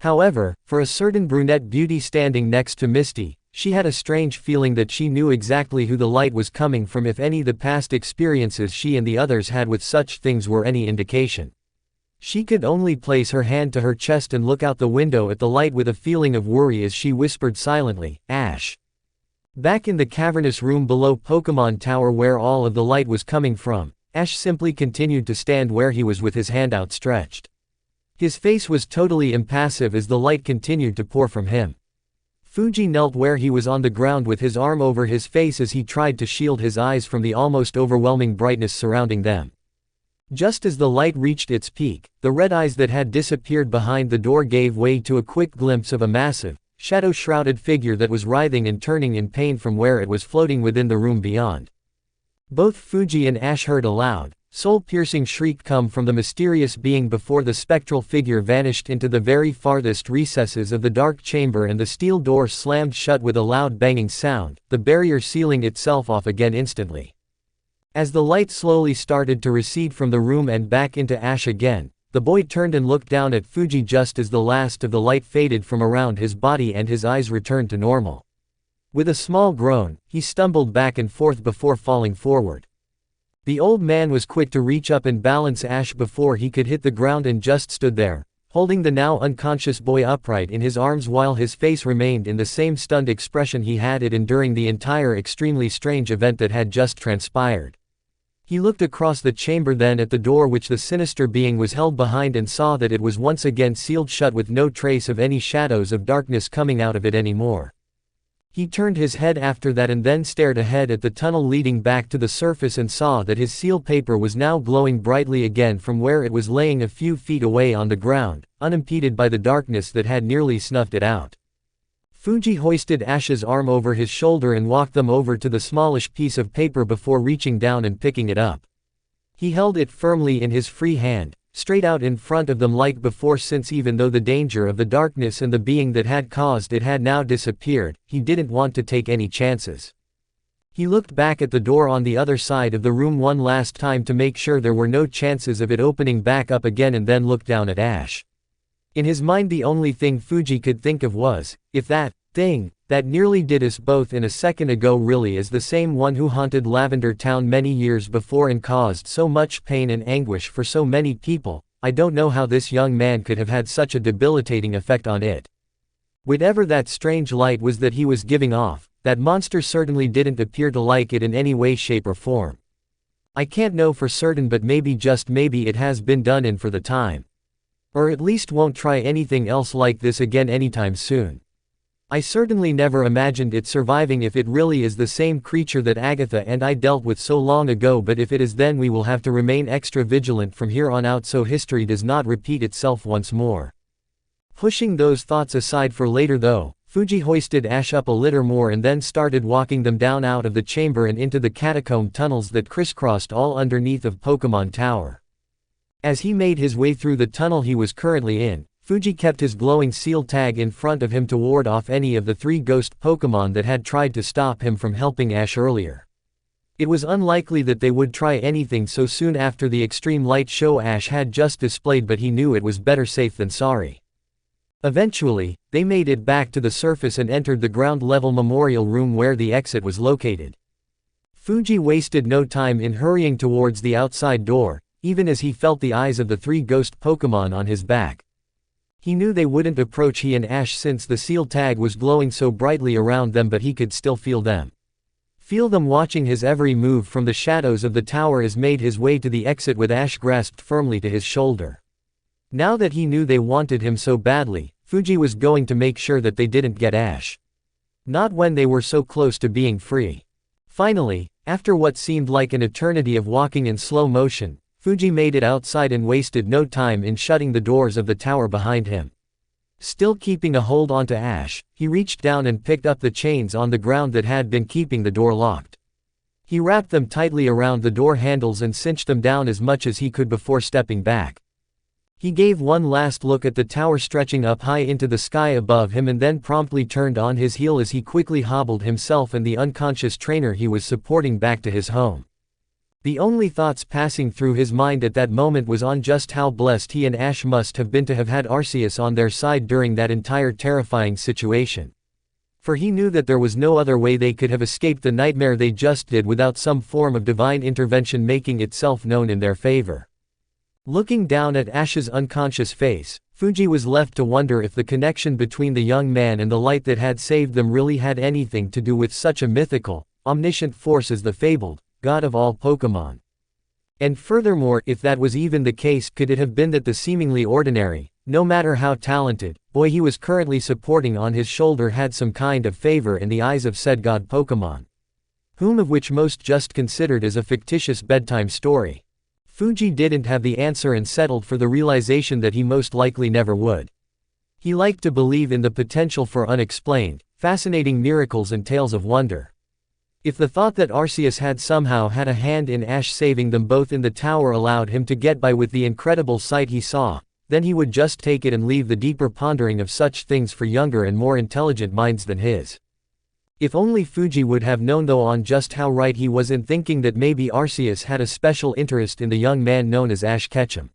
However, for a certain brunette beauty standing next to Misty, she had a strange feeling that she knew exactly who the light was coming from if any the past experiences she and the others had with such things were any indication. She could only place her hand to her chest and look out the window at the light with a feeling of worry as she whispered silently, "Ash." Back in the cavernous room below Pokémon Tower where all of the light was coming from, Ash simply continued to stand where he was with his hand outstretched. His face was totally impassive as the light continued to pour from him. Fuji knelt where he was on the ground with his arm over his face as he tried to shield his eyes from the almost overwhelming brightness surrounding them. Just as the light reached its peak, the red eyes that had disappeared behind the door gave way to a quick glimpse of a massive, shadow-shrouded figure that was writhing and turning in pain from where it was floating within the room beyond. Both Fuji and Ash heard a loud, soul-piercing shriek come from the mysterious being before the spectral figure vanished into the very farthest recesses of the dark chamber and the steel door slammed shut with a loud banging sound, the barrier sealing itself off again instantly. As the light slowly started to recede from the room and back into Ash again, the boy turned and looked down at Fuji just as the last of the light faded from around his body and his eyes returned to normal. With a small groan, he stumbled back and forth before falling forward. The old man was quick to reach up and balance Ash before he could hit the ground and just stood there, holding the now unconscious boy upright in his arms while his face remained in the same stunned expression he had it in during the entire extremely strange event that had just transpired. He looked across the chamber then at the door which the sinister being was held behind and saw that it was once again sealed shut with no trace of any shadows of darkness coming out of it anymore. He turned his head after that and then stared ahead at the tunnel leading back to the surface and saw that his seal paper was now glowing brightly again from where it was laying a few feet away on the ground, unimpeded by the darkness that had nearly snuffed it out. Fuji hoisted Ash's arm over his shoulder and walked them over to the smallish piece of paper before reaching down and picking it up. He held it firmly in his free hand, straight out in front of them like before, since even though the danger of the darkness and the being that had caused it had now disappeared, he didn't want to take any chances. He looked back at the door on the other side of the room one last time to make sure there were no chances of it opening back up again and then looked down at Ash. In his mind the only thing Fuji could think of was, if that thing that nearly did us both in a second ago really is the same one who haunted Lavender Town many years before and caused so much pain and anguish for so many people, I don't know how this young man could have had such a debilitating effect on it. Whatever that strange light was that he was giving off, that monster certainly didn't appear to like it in any way, shape or form. I can't know for certain, but maybe, just maybe, it has been done in for the time. Or at least won't try anything else like this again anytime soon. I certainly never imagined it surviving if it really is the same creature that Agatha and I dealt with so long ago, but if it is, then we will have to remain extra vigilant from here on out so history does not repeat itself once more. Pushing those thoughts aside for later though, Fuji hoisted Ash up a little more and then started walking them down out of the chamber and into the catacomb tunnels that crisscrossed all underneath of Pokémon Tower. As he made his way through the tunnel he was currently in, Fuji kept his glowing seal tag in front of him to ward off any of the 3 ghost Pokémon that had tried to stop him from helping Ash earlier. It was unlikely that they would try anything so soon after the extreme light show Ash had just displayed, but he knew it was better safe than sorry. Eventually, they made it back to the surface and entered the ground-level memorial room where the exit was located. Fuji wasted no time in hurrying towards the outside door, even as he felt the eyes of the 3 ghost Pokémon on his back. He knew they wouldn't approach he and Ash since the seal tag was glowing so brightly around them, but he could still feel them. Feel them watching his every move from the shadows of the tower as made his way to the exit with Ash grasped firmly to his shoulder. Now that he knew they wanted him so badly, Fuji was going to make sure that they didn't get Ash. Not when they were so close to being free. Finally, after what seemed like an eternity of walking in slow motion, Fuji made it outside and wasted no time in shutting the doors of the tower behind him. Still keeping a hold onto Ash, he reached down and picked up the chains on the ground that had been keeping the door locked. He wrapped them tightly around the door handles and cinched them down as much as he could before stepping back. He gave one last look at the tower stretching up high into the sky above him and then promptly turned on his heel as he quickly hobbled himself and the unconscious trainer he was supporting back to his home. The only thoughts passing through his mind at that moment was on just how blessed he and Ash must have been to have had Arceus on their side during that entire terrifying situation. For he knew that there was no other way they could have escaped the nightmare they just did without some form of divine intervention making itself known in their favor. Looking down at Ash's unconscious face, Fuji was left to wonder if the connection between the young man and the light that had saved them really had anything to do with such a mythical, omniscient force as the fabled god of all Pokémon. And furthermore, if that was even the case, could it have been that the seemingly ordinary, no matter how talented, boy he was currently supporting on his shoulder had some kind of favor in the eyes of said god Pokémon? Whom of which most just considered as a fictitious bedtime story. Fuji didn't have the answer and settled for the realization that he most likely never would. He liked to believe in the potential for unexplained, fascinating miracles and tales of wonder. If the thought that Arceus had somehow had a hand in Ash saving them both in the tower allowed him to get by with the incredible sight he saw, then he would just take it and leave the deeper pondering of such things for younger and more intelligent minds than his. If only Fuji would have known though on just how right he was in thinking that maybe Arceus had a special interest in the young man known as Ash Ketchum.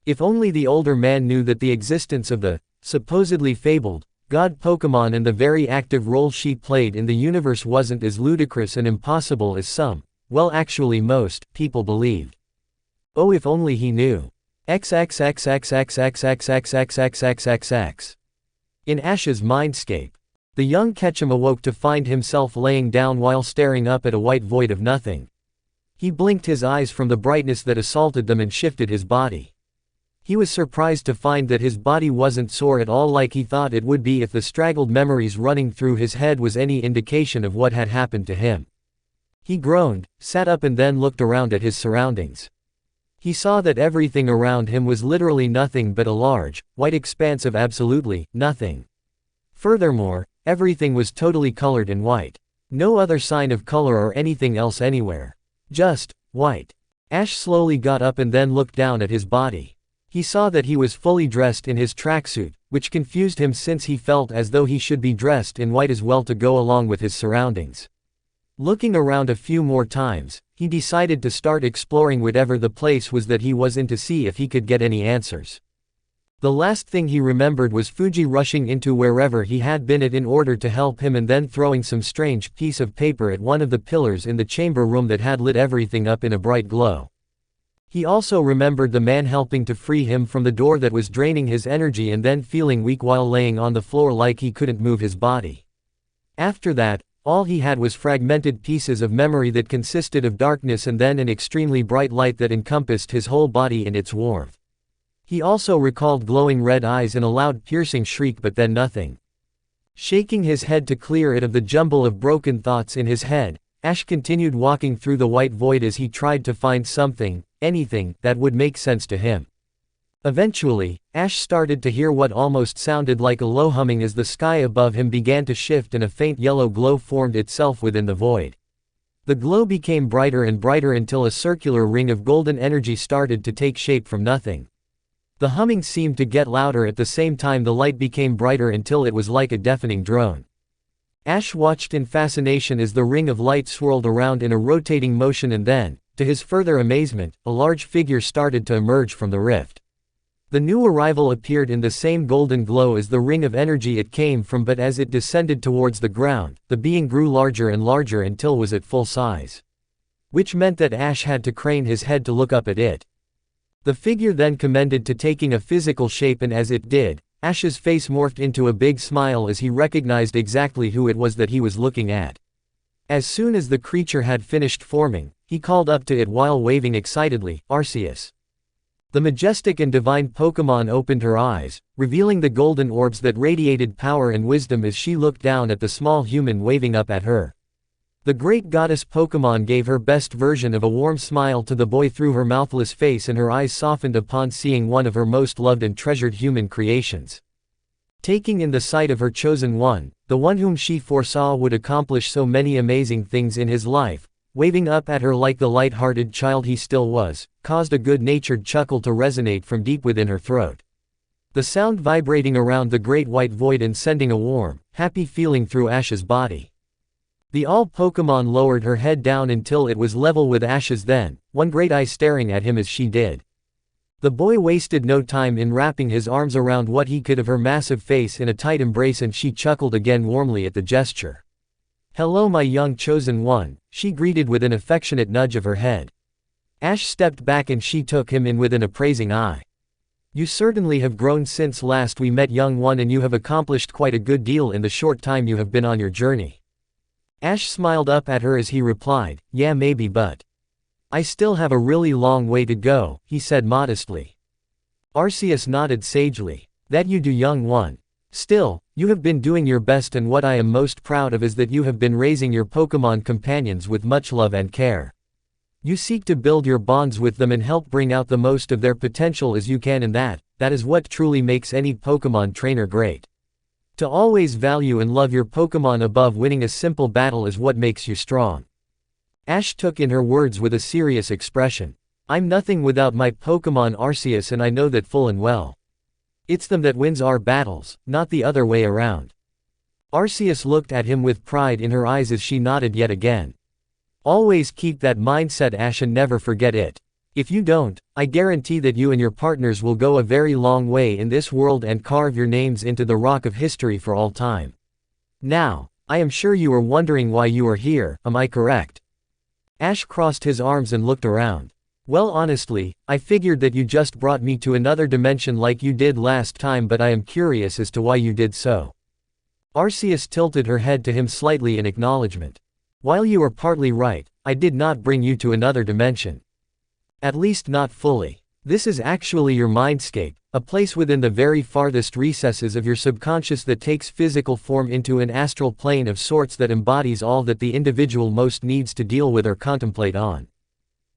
If only the older man knew that the existence of the, supposedly fabled, god Pokémon and the very active role she played in the universe wasn't as ludicrous and impossible as some, well actually most, people believed. Oh if only he knew. XXXXXXXXXXXXXXX. In Ash's mindscape, the young Ketchum awoke to find himself laying down while staring up at a white void of nothing. He blinked his eyes from the brightness that assaulted them and shifted his body. He was surprised to find that his body wasn't sore at all like he thought it would be if the straggled memories running through his head was any indication of what had happened to him. He groaned, sat up and then looked around at his surroundings. He saw that everything around him was literally nothing but a large, white expanse of absolutely nothing. Furthermore, everything was totally colored in white. No other sign of color or anything else anywhere. Just white. Ash slowly got up and then looked down at his body. He saw that he was fully dressed in his tracksuit, which confused him since he felt as though he should be dressed in white as well to go along with his surroundings. Looking around a few more times, he decided to start exploring whatever the place was that he was in to see if he could get any answers. The last thing he remembered was Fuji rushing into wherever he had been at in order to help him and then throwing some strange piece of paper at one of the pillars in the chamber room that had lit everything up in a bright glow. He also remembered the man helping to free him from the door that was draining his energy and then feeling weak while laying on the floor like he couldn't move his body. After that, all he had was fragmented pieces of memory that consisted of darkness and then an extremely bright light that encompassed his whole body in its warmth. He also recalled glowing red eyes and a loud piercing shriek but then nothing. Shaking his head to clear it of the jumble of broken thoughts in his head, Ash continued walking through the white void as he tried to find something, anything, that would make sense to him. Eventually, Ash started to hear what almost sounded like a low humming as the sky above him began to shift and a faint yellow glow formed itself within the void. The glow became brighter and brighter until a circular ring of golden energy started to take shape from nothing. The humming seemed to get louder at the same time the light became brighter until it was like a deafening drone. Ash watched in fascination as the ring of light swirled around in a rotating motion and then, to his further amazement, a large figure started to emerge from the rift. The new arrival appeared in the same golden glow as the ring of energy it came from, but as it descended towards the ground, the being grew larger and larger until was at full size. Which meant that Ash had to crane his head to look up at it. The figure then commended to taking a physical shape, and as it did, Ash's face morphed into a big smile as he recognized exactly who it was that he was looking at. As soon as the creature had finished forming, he called up to it while waving excitedly, "Arceus." The majestic and divine Pokémon opened her eyes, revealing the golden orbs that radiated power and wisdom as she looked down at the small human waving up at her. The great goddess Pokémon gave her best version of a warm smile to the boy through her mouthless face, and her eyes softened upon seeing one of her most loved and treasured human creations. Taking in the sight of her chosen one, the one whom she foresaw would accomplish so many amazing things in his life, waving up at her like the light-hearted child he still was, caused a good-natured chuckle to resonate from deep within her throat. The sound vibrating around the great white void and sending a warm, happy feeling through Ash's body. The all Pokémon lowered her head down until it was level with Ash's, then, one great eye staring at him as she did. The boy wasted no time in wrapping his arms around what he could of her massive face in a tight embrace, and she chuckled again warmly at the gesture. "Hello, my young chosen one," she greeted with an affectionate nudge of her head. Ash stepped back and she took him in with an appraising eye. "You certainly have grown since last we met, young one, and you have accomplished quite a good deal in the short time you have been on your journey." Ash smiled up at her as he replied, "Yeah, maybe, but I still have a really long way to go," he said modestly. Arceus nodded sagely. "That you do, young one. Still, you have been doing your best, and what I am most proud of is that you have been raising your Pokémon companions with much love and care. You seek to build your bonds with them and help bring out the most of their potential as you can, and that is what truly makes any Pokémon trainer great. To always value and love your Pokémon above winning a simple battle is what makes you strong." Ash took in her words with a serious expression. "I'm nothing without my Pokémon, Arceus, and I know that full and well. It's them that wins our battles, not the other way around." Arceus looked at him with pride in her eyes as she nodded yet again. "Always keep that mindset, Ash, and never forget it. If you don't, I guarantee that you and your partners will go a very long way in this world and carve your names into the rock of history for all time. Now, I am sure you are wondering why you are here, am I correct?" Ash crossed his arms and looked around. "Well, honestly, I figured that you just brought me to another dimension like you did last time, but I am curious as to why you did so." Arceus tilted her head to him slightly in acknowledgement. "While you are partly right, I did not bring you to another dimension. At least not fully. This is actually your mindscape, a place within the very farthest recesses of your subconscious that takes physical form into an astral plane of sorts that embodies all that the individual most needs to deal with or contemplate on.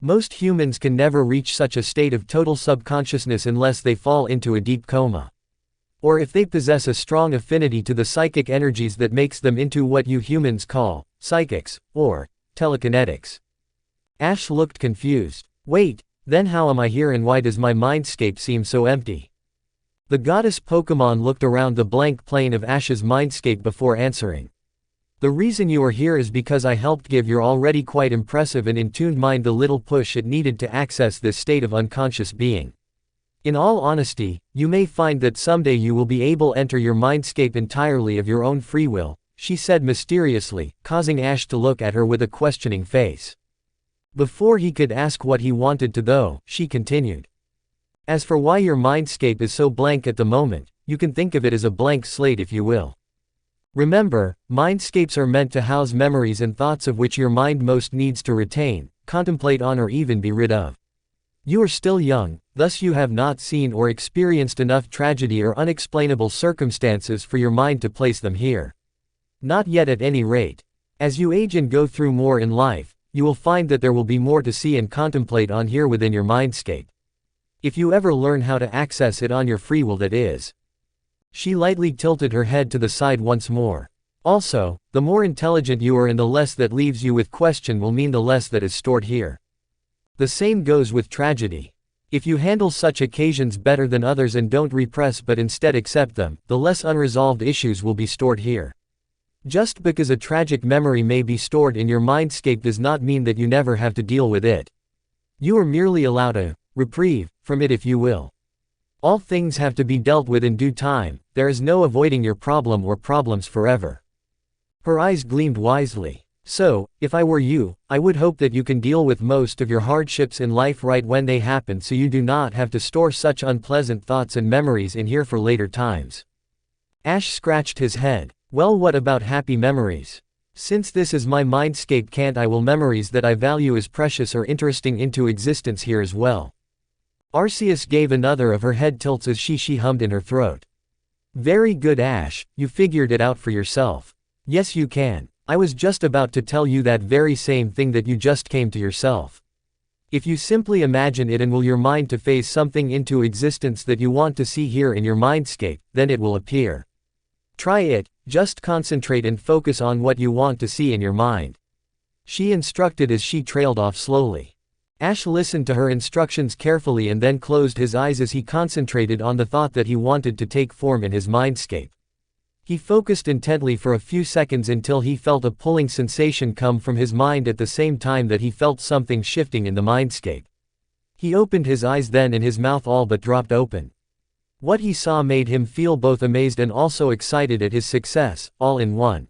Most humans can never reach such a state of total subconsciousness unless they fall into a deep coma. Or if they possess a strong affinity to the psychic energies that makes them into what you humans call psychics, or telekinetics." Ash looked confused. "Wait, then how am I here, and why does my mindscape seem so empty?" The goddess Pokémon looked around the blank plane of Ash's mindscape before answering. "The reason you are here is because I helped give your already quite impressive and in-tuned mind the little push it needed to access this state of unconscious being. In all honesty, you may find that someday you will be able to enter your mindscape entirely of your own free will," she said mysteriously, causing Ash to look at her with a questioning face. Before he could ask what he wanted to, though, she continued. "As for why your mindscape is so blank at the moment, you can think of it as a blank slate, if you will. Remember, mindscapes are meant to house memories and thoughts of which your mind most needs to retain, contemplate on, or even be rid of. You are still young, thus you have not seen or experienced enough tragedy or unexplainable circumstances for your mind to place them here. Not yet, at any rate. As you age and go through more in life, you will find that there will be more to see and contemplate on here within your mindscape. If you ever learn how to access it on your free will, that is." She lightly tilted her head to the side once more. "Also, the more intelligent you are and the less that leaves you with question will mean the less that is stored here. The same goes with tragedy. If you handle such occasions better than others and don't repress but instead accept them, the less unresolved issues will be stored here. Just because a tragic memory may be stored in your mindscape does not mean that you never have to deal with it. You are merely allowed a reprieve from it, if you will. All things have to be dealt with in due time, there is no avoiding your problem or problems forever." Her eyes gleamed wisely. "So, if I were you, I would hope that you can deal with most of your hardships in life right when they happen, so you do not have to store such unpleasant thoughts and memories in here for later times." Ash scratched his head. "Well, what about happy memories? Since this is my mindscape, can't I will memories that I value as precious or interesting into existence here as well?" Arceus gave another of her head tilts as she hummed in her throat. "Very good, Ash, you figured it out for yourself. Yes, you can. I was just about to tell you that very same thing that you just came to yourself. If you simply imagine it and will your mind to phase something into existence that you want to see here in your mindscape, then it will appear. Try it, just concentrate and focus on what you want to see in your mind," she instructed as she trailed off slowly. Ash listened to her instructions carefully and then closed his eyes as he concentrated on the thought that he wanted to take form in his mindscape. He focused intently for a few seconds until he felt a pulling sensation come from his mind at the same time that he felt something shifting in the mindscape. He opened his eyes then and his mouth all but dropped open. What he saw made him feel both amazed and also excited at his success, all in one.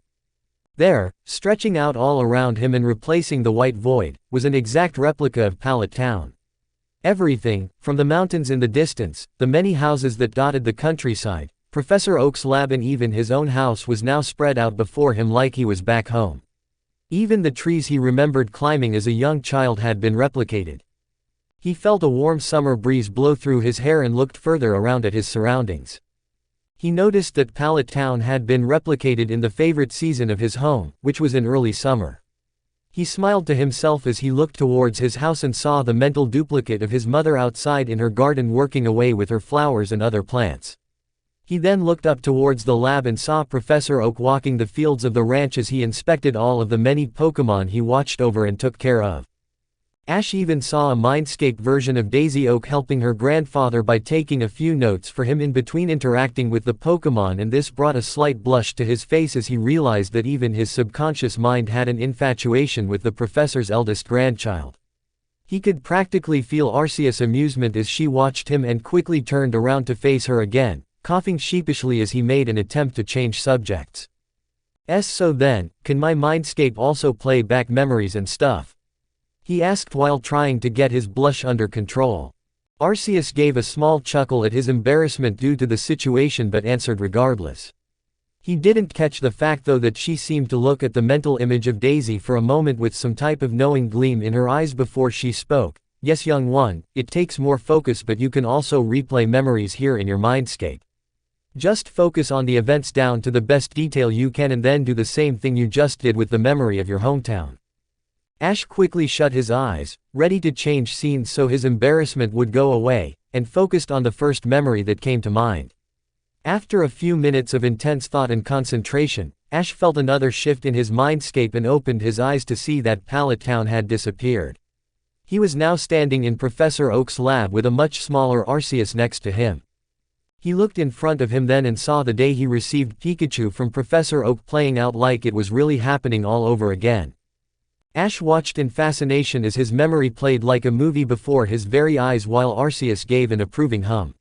There, stretching out all around him and replacing the white void, was an exact replica of Pallet Town. Everything, from the mountains in the distance, the many houses that dotted the countryside, Professor Oak's lab and even his own house was now spread out before him like he was back home. Even the trees he remembered climbing as a young child had been replicated. He felt a warm summer breeze blow through his hair and looked further around at his surroundings. He noticed that Pallet Town had been replicated in the favorite season of his home, which was in early summer. He smiled to himself as he looked towards his house and saw the mental duplicate of his mother outside in her garden working away with her flowers and other plants. He then looked up towards the lab and saw Professor Oak walking the fields of the ranch as he inspected all of the many Pokémon he watched over and took care of. Ash even saw a mindscape version of Daisy Oak helping her grandfather by taking a few notes for him in between interacting with the Pokémon, and this brought a slight blush to his face as he realized that even his subconscious mind had an infatuation with the professor's eldest grandchild. He could practically feel Arceus' amusement as she watched him and quickly turned around to face her again, coughing sheepishly as he made an attempt to change subjects. So then, can my mindscape also play back memories and stuff? He asked while trying to get his blush under control. Arceus gave a small chuckle at his embarrassment due to the situation but answered regardless. He didn't catch the fact though that she seemed to look at the mental image of Daisy for a moment with some type of knowing gleam in her eyes before she spoke. Yes, young one, it takes more focus, but you can also replay memories here in your mindscape. Just focus on the events down to the best detail you can and then do the same thing you just did with the memory of your hometown. Ash quickly shut his eyes, ready to change scenes so his embarrassment would go away, and focused on the first memory that came to mind. After a few minutes of intense thought and concentration, Ash felt another shift in his mindscape and opened his eyes to see that Pallet Town had disappeared. He was now standing in Professor Oak's lab with a much smaller Arceus next to him. He looked in front of him then and saw the day he received Pikachu from Professor Oak playing out like it was really happening all over again. Ash watched in fascination as his memory played like a movie before his very eyes while Arceus gave an approving hum.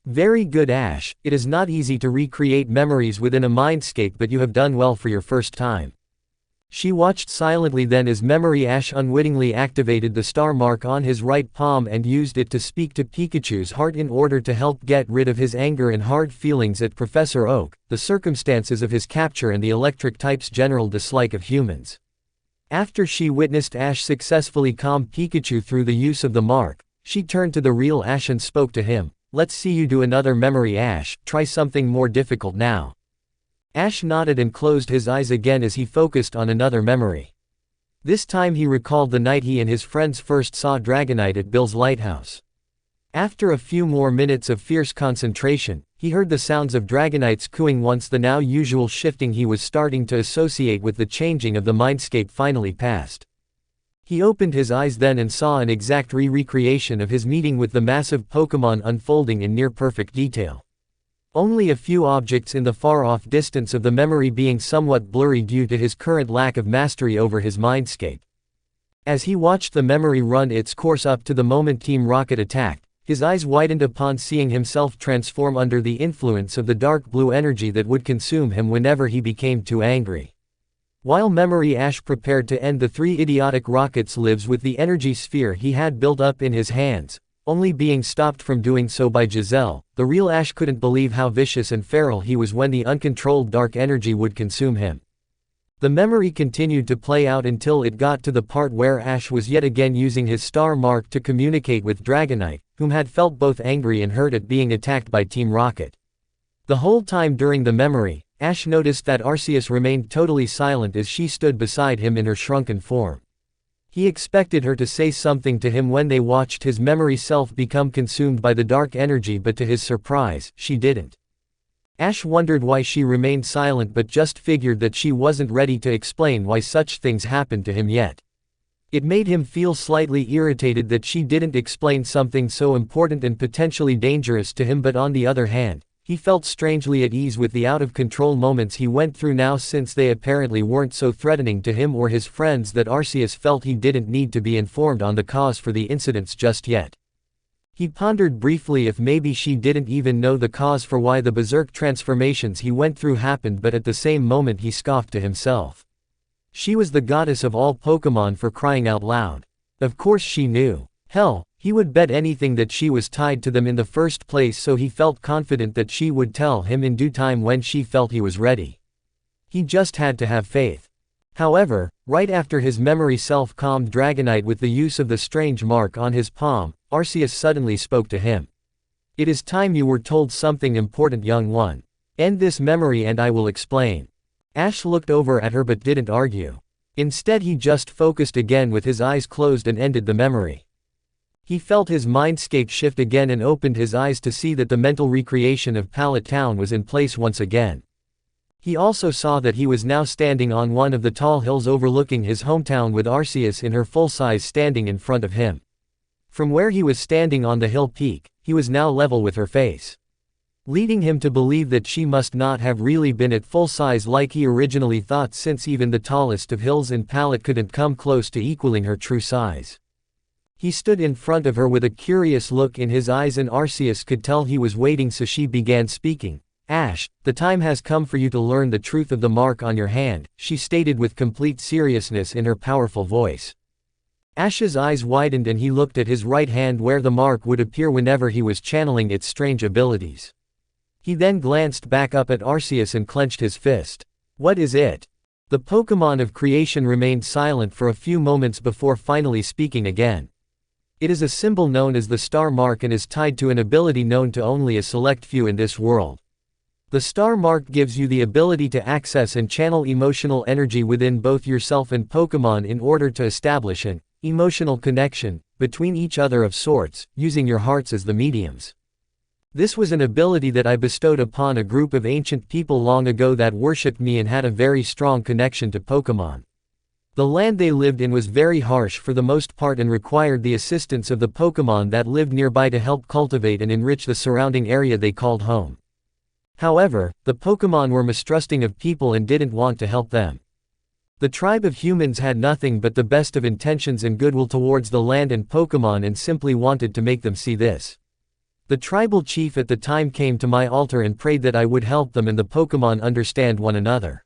Very good, Ash. It is not easy to recreate memories within a mindscape, but you have done well for your first time. She watched silently then as Memory Ash unwittingly activated the star mark on his right palm and used it to speak to Pikachu's heart in order to help get rid of his anger and hard feelings at Professor Oak, the circumstances of his capture and the electric type's general dislike of humans. After she witnessed Ash successfully calm Pikachu through the use of the mark, she turned to the real Ash and spoke to him. Let's see you do another memory, Ash. Try something more difficult now. Ash nodded and closed his eyes again as he focused on another memory. This time he recalled the night he and his friends first saw Dragonite at Bill's lighthouse. After a few more minutes of fierce concentration, he heard the sounds of Dragonite's cooing once the now usual shifting he was starting to associate with the changing of the mindscape finally passed. He opened his eyes then and saw an exact recreation of his meeting with the massive Pokémon unfolding in near-perfect detail. Only a few objects in the far-off distance of the memory being somewhat blurry due to his current lack of mastery over his mindscape. As he watched the memory run its course up to the moment Team Rocket attacked, his eyes widened upon seeing himself transform under the influence of the dark blue energy that would consume him whenever he became too angry. While Memory Ash prepared to end the 3 idiotic rockets' lives with the energy sphere he had built up in his hands, only being stopped from doing so by Giselle, the real Ash couldn't believe how vicious and feral he was when the uncontrolled dark energy would consume him. The memory continued to play out until it got to the part where Ash was yet again using his star mark to communicate with Dragonite, whom had felt both angry and hurt at being attacked by Team Rocket. The whole time during the memory, Ash noticed that Arceus remained totally silent as she stood beside him in her shrunken form. He expected her to say something to him when they watched his memory self become consumed by the dark energy, but to his surprise, she didn't. Ash wondered why she remained silent but just figured that she wasn't ready to explain why such things happened to him yet. It made him feel slightly irritated that she didn't explain something so important and potentially dangerous to him, but on the other hand, He felt strangely at ease with the out-of-control moments he went through now, since they apparently weren't so threatening to him or his friends that Arceus felt he didn't need to be informed on the cause for the incidents just yet. He pondered briefly if maybe she didn't even know the cause for why the berserk transformations he went through happened, but at the same moment he scoffed to himself. She was the goddess of all Pokémon, for crying out loud. Of course she knew. Hell, he would bet anything that she was tied to them in the first place, so he felt confident that she would tell him in due time when she felt he was ready. He just had to have faith. However, right after his memory self-calmed Dragonite with the use of the strange mark on his palm, Arceus suddenly spoke to him. "It is time you were told something important, young one. End this memory and I will explain." Ash looked over at her but didn't argue. Instead he just focused again with his eyes closed and ended the memory. He felt his mindscape shift again and opened his eyes to see that the mental recreation of Pallet Town was in place once again. He also saw that he was now standing on one of the tall hills overlooking his hometown, with Arceus in her full size standing in front of him. From where he was standing on the hill peak, he was now level with her face, leading him to believe that she must not have really been at full size like he originally thought, since even the tallest of hills in Pallet couldn't come close to equaling her true size. He stood in front of her with a curious look in his eyes, and Arceus could tell he was waiting, so she began speaking. "Ash, the time has come for you to learn the truth of the mark on your hand," she stated with complete seriousness in her powerful voice. Ash's eyes widened and he looked at his right hand where the mark would appear whenever he was channeling its strange abilities. He then glanced back up at Arceus and clenched his fist. "What is it?" The Pokémon of creation remained silent for a few moments before finally speaking again. "It is a symbol known as the star mark and is tied to an ability known to only a select few in this world. The star mark gives you the ability to access and channel emotional energy within both yourself and Pokémon in order to establish an emotional connection between each other of sorts, using your hearts as the mediums. This was an ability that I bestowed upon a group of ancient people long ago that worshipped me and had a very strong connection to Pokémon. The land they lived in was very harsh for the most part and required the assistance of the Pokémon that lived nearby to help cultivate and enrich the surrounding area they called home. However, the Pokémon were mistrusting of people and didn't want to help them. The tribe of humans had nothing but the best of intentions and goodwill towards the land and Pokémon and simply wanted to make them see this. The tribal chief at the time came to my altar and prayed that I would help them and the Pokémon understand one another.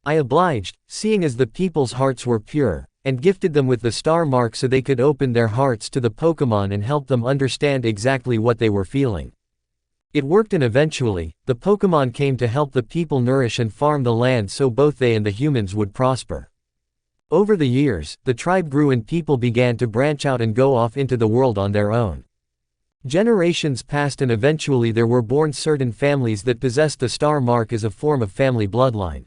I obliged, seeing as the people's hearts were pure, and gifted them with the star mark so they could open their hearts to the Pokémon and help them understand exactly what they were feeling. It worked, and eventually, the Pokémon came to help the people nourish and farm the land so both they and the humans would prosper. Over the years, the tribe grew and people began to branch out and go off into the world on their own. Generations passed and eventually there were born certain families that possessed the star mark as a form of family bloodline.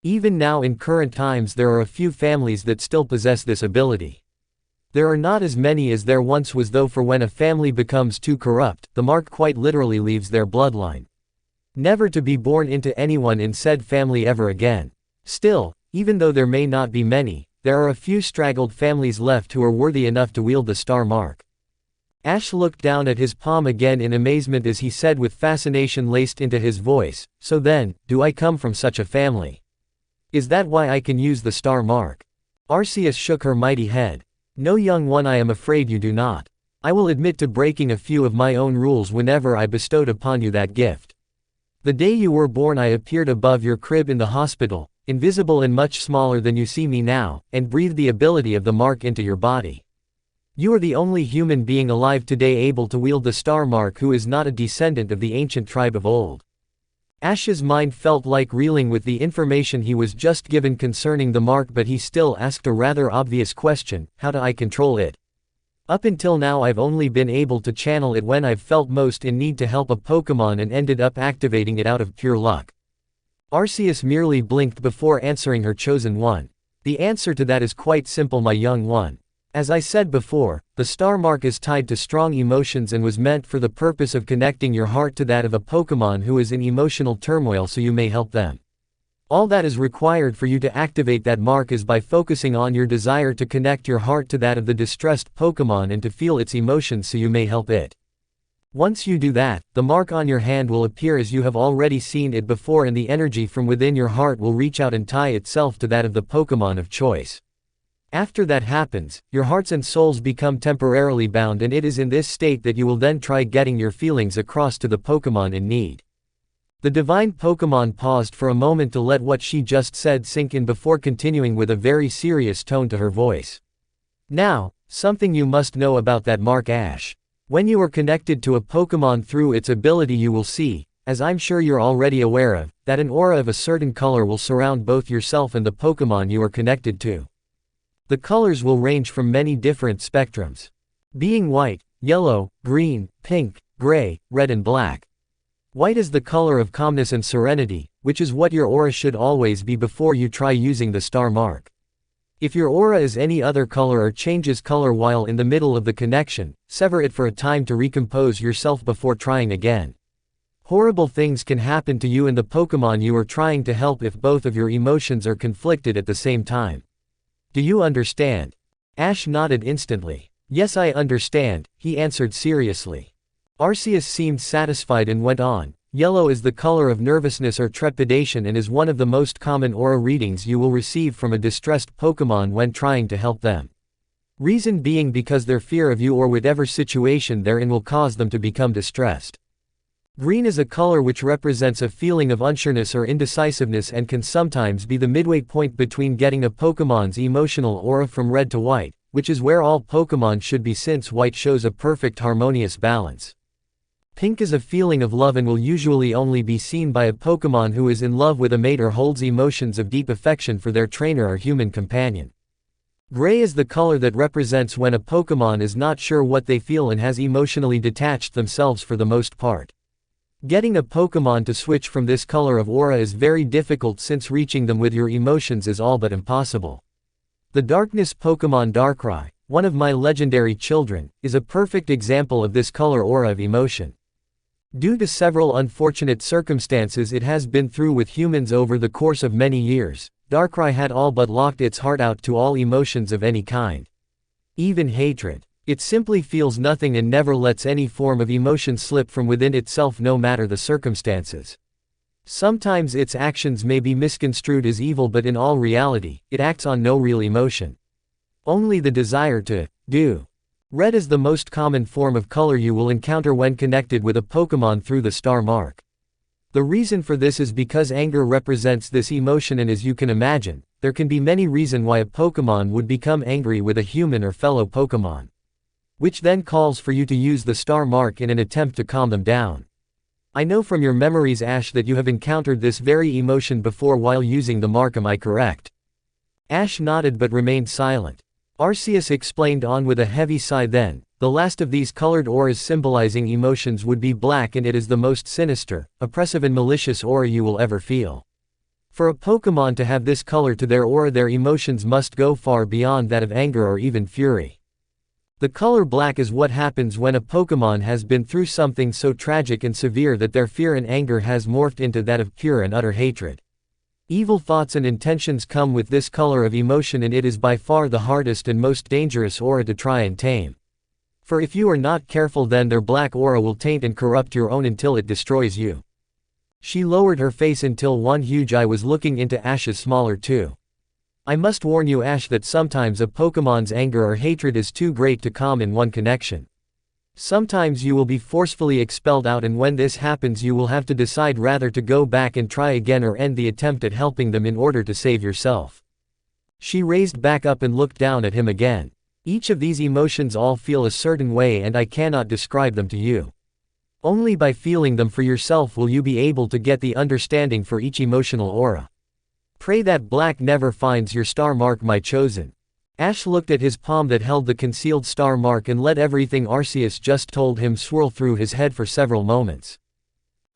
Even now in current times there are a few families that still possess this ability. There are not as many as there once was though, for when a family becomes too corrupt, the mark quite literally leaves their bloodline, never to be born into anyone in said family ever again. Still, even though there may not be many, there are a few straggled families left who are worthy enough to wield the star mark. Ash looked down at his palm again in amazement as he said with fascination laced into his voice, "So then, do I come from such a family? Is that why I can use the star mark?" Arceus shook her mighty head. "No, young one, I am afraid you do not. I will admit to breaking a few of my own rules whenever I bestowed upon you that gift. The day you were born I appeared above your crib in the hospital, invisible and much smaller than you see me now, and breathed the ability of the mark into your body. You are the only human being alive today able to wield the star mark who is not a descendant of the ancient tribe of old." Ash's mind felt like reeling with the information he was just given concerning the mark, but he still asked a rather obvious question: how do I control it? Up until now I've only been able to channel it when I've felt most in need to help a Pokémon and ended up activating it out of pure luck. Arceus merely blinked before answering her chosen one. "The answer to that is quite simple, my young one. As I said before, the star mark is tied to strong emotions and was meant for the purpose of connecting your heart to that of a Pokémon who is in emotional turmoil so you may help them. All that is required for you to activate that mark is by focusing on your desire to connect your heart to that of the distressed Pokémon and to feel its emotions so you may help it. Once you do that, the mark on your hand will appear as you have already seen it before, and the energy from within your heart will reach out and tie itself to that of the Pokémon of choice. After that happens, your hearts and souls become temporarily bound, and it is in this state that you will then try getting your feelings across to the Pokémon in need. The divine Pokémon paused for a moment to let what she just said sink in before continuing with a very serious tone to her voice. Now, something you must know about that mark, Ash. When you are connected to a Pokémon through its ability, you will see, as I'm sure you're already aware of, that an aura of a certain color will surround both yourself and the Pokémon you are connected to. The colors will range from many different spectrums, being white, yellow, green, pink, gray, red and black. White is the color of calmness and serenity, which is what your aura should always be before you try using the star mark. If your aura is any other color or changes color while in the middle of the connection, sever it for a time to recompose yourself before trying again. Horrible things can happen to you and the Pokémon you are trying to help if both of your emotions are conflicted at the same time. Do you understand? Ash nodded instantly. Yes, I understand, he answered seriously. Arceus seemed satisfied and went on. Yellow is the color of nervousness or trepidation and is one of the most common aura readings you will receive from a distressed Pokémon when trying to help them. Reason being because their fear of you or whatever situation they're in will cause them to become distressed. Green is a color which represents a feeling of unsureness or indecisiveness and can sometimes be the midway point between getting a Pokémon's emotional aura from red to white, which is where all Pokémon should be since white shows a perfect harmonious balance. Pink is a feeling of love and will usually only be seen by a Pokémon who is in love with a mate or holds emotions of deep affection for their trainer or human companion. Gray is the color that represents when a Pokémon is not sure what they feel and has emotionally detached themselves for the most part. Getting a Pokémon to switch from this color of aura is very difficult since reaching them with your emotions is all but impossible. The darkness Pokémon Darkrai, one of my legendary children, is a perfect example of this color aura of emotion. Due to several unfortunate circumstances it has been through with humans over the course of many years, Darkrai had all but locked its heart out to all emotions of any kind. Even hatred. It simply feels nothing and never lets any form of emotion slip from within itself no matter the circumstances. Sometimes its actions may be misconstrued as evil, but in all reality, it acts on no real emotion. Only the desire to do. Red is the most common form of color you will encounter when connected with a Pokémon through the star mark. The reason for this is because anger represents this emotion, and as you can imagine, there can be many reasons why a Pokémon would become angry with a human or fellow Pokémon. Which then calls for you to use the star mark in an attempt to calm them down. I know from your memories, Ash, that you have encountered this very emotion before while using the mark, am I correct? Ash nodded but remained silent. Arceus explained on with a heavy sigh then, the last of these colored auras symbolizing emotions would be black, and it is the most sinister, oppressive and malicious aura you will ever feel. For a Pokémon to have this color to their aura, their emotions must go far beyond that of anger or even fury. The color black is what happens when a Pokémon has been through something so tragic and severe that their fear and anger has morphed into that of pure and utter hatred. Evil thoughts and intentions come with this color of emotion, and it is by far the hardest and most dangerous aura to try and tame. For if you are not careful, then their black aura will taint and corrupt your own until it destroys you. She lowered her face until one huge eye was looking into Ash's smaller two. I must warn you, Ash, that sometimes a Pokémon's anger or hatred is too great to calm in one connection. Sometimes you will be forcefully expelled out, and when this happens you will have to decide rather to go back and try again or end the attempt at helping them in order to save yourself. She raised back up and looked down at him again. Each of these emotions all feel a certain way, and I cannot describe them to you. Only by feeling them for yourself will you be able to get the understanding for each emotional aura. Pray that black never finds your star mark, my chosen. Ash looked at his palm that held the concealed star mark and let everything Arceus just told him swirl through his head for several moments.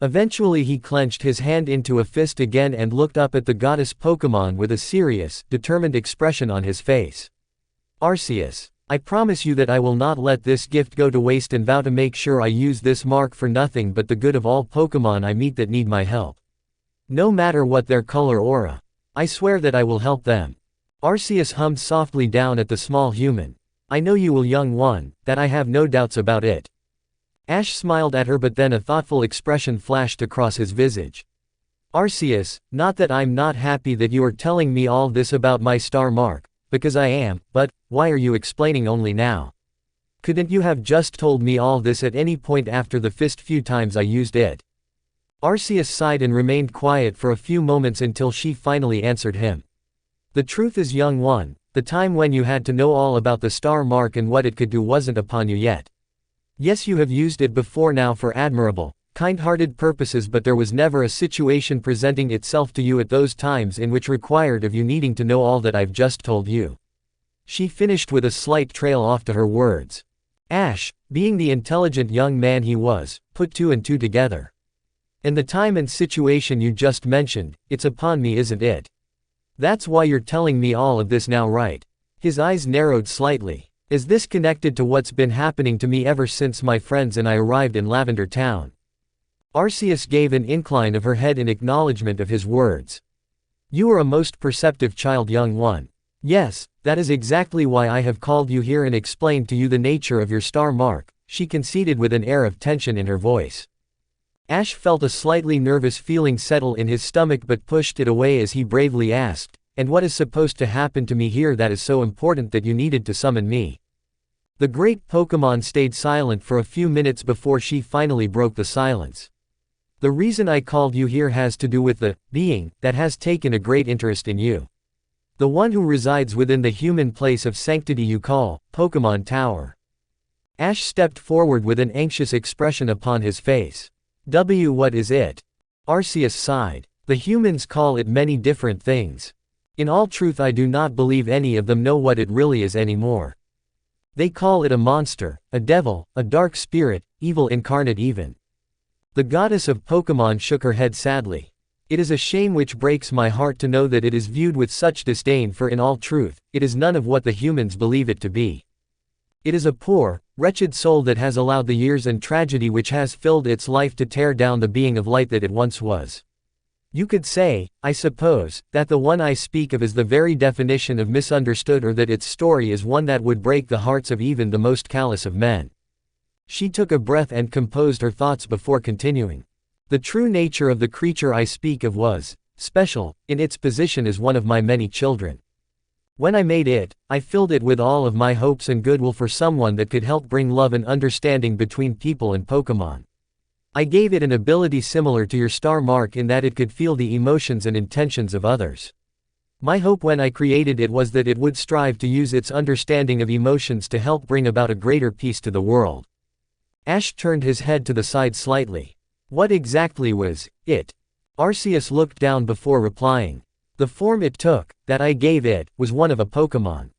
Eventually he clenched his hand into a fist again and looked up at the goddess Pokémon with a serious, determined expression on his face. Arceus, I promise you that I will not let this gift go to waste and vow to make sure I use this mark for nothing but the good of all Pokémon I meet that need my help. No matter what their color aura. I swear that I will help them. Arceus hummed softly down at the small human. I know you will, young one, that I have no doubts about it. Ash smiled at her, but then a thoughtful expression flashed across his visage. Arceus, not that I'm not happy that you are telling me all this about my star mark, because I am, but why are you explaining only now? Couldn't you have just told me all this at any point after the few times I used it? Arceus sighed and remained quiet for a few moments until she finally answered him. The truth is, young one, the time when you had to know all about the star mark and what it could do wasn't upon you yet. Yes, you have used it before now for admirable, kind-hearted purposes, but there was never a situation presenting itself to you at those times in which required of you needing to know all that I've just told you. She finished with a slight trail off to her words. Ash, being the intelligent young man he was, put two and two together. And the time and situation you just mentioned, it's upon me, isn't it? That's why you're telling me all of this now, right? His eyes narrowed slightly. Is this connected to what's been happening to me ever since my friends and I arrived in Lavender Town? Arceus gave an incline of her head in acknowledgement of his words. You are a most perceptive child, young one. Yes, that is exactly why I have called you here and explained to you the nature of your star mark, she conceded with an air of tension in her voice. Ash felt a slightly nervous feeling settle in his stomach but pushed it away as he bravely asked, and what is supposed to happen to me here that is so important that you needed to summon me? The great Pokémon stayed silent for a few minutes before she finally broke the silence. The reason I called you here has to do with the being that has taken a great interest in you. The one who resides within the human place of sanctity you call Pokémon Tower. Ash stepped forward with an anxious expression upon his face. What is it? Arceus sighed. The humans call it many different things. In all truth, I do not believe any of them know what it really is anymore. They call it a monster, a devil, a dark spirit, evil incarnate even. The goddess of Pokémon shook her head sadly. It is a shame which breaks my heart to know that it is viewed with such disdain, for in all truth, it is none of what the humans believe it to be. It is a poor, wretched soul that has allowed the years and tragedy which has filled its life to tear down the being of light that it once was. You could say, I suppose, that the one I speak of is the very definition of misunderstood, or that its story is one that would break the hearts of even the most callous of men. She took a breath and composed her thoughts before continuing. The true nature of the creature I speak of was special in its position as one of my many children. When I made it, I filled it with all of my hopes and goodwill for someone that could help bring love and understanding between people and Pokémon. I gave it an ability similar to your star mark in that it could feel the emotions and intentions of others. My hope when I created it was that it would strive to use its understanding of emotions to help bring about a greater peace to the world. Ash turned his head to the side slightly. What exactly was it? Arceus looked down before replying. The form it took, that I gave it, was one of a Pokémon.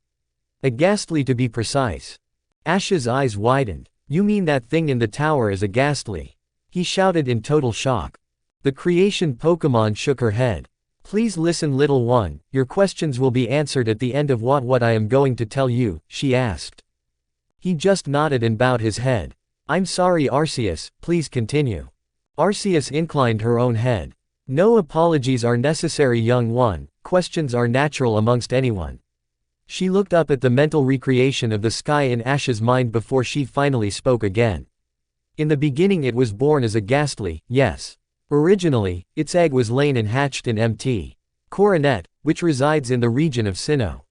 A ghastly, to be precise. Ash's eyes widened. You mean that thing in the tower is a ghastly? He shouted in total shock. The creation Pokémon shook her head. Please listen, little one, your questions will be answered at the end of what I am going to tell you, she asked. He just nodded and bowed his head. I'm sorry, Arceus, please continue. Arceus inclined her own head. No apologies are necessary, young one, questions are natural amongst anyone. She looked up at the mental recreation of the sky in Ash's mind before she finally spoke again. In the beginning it was born as a ghastly, yes. Originally, its egg was lain and hatched in Mt. Coronet, which resides in the region of Sinnoh.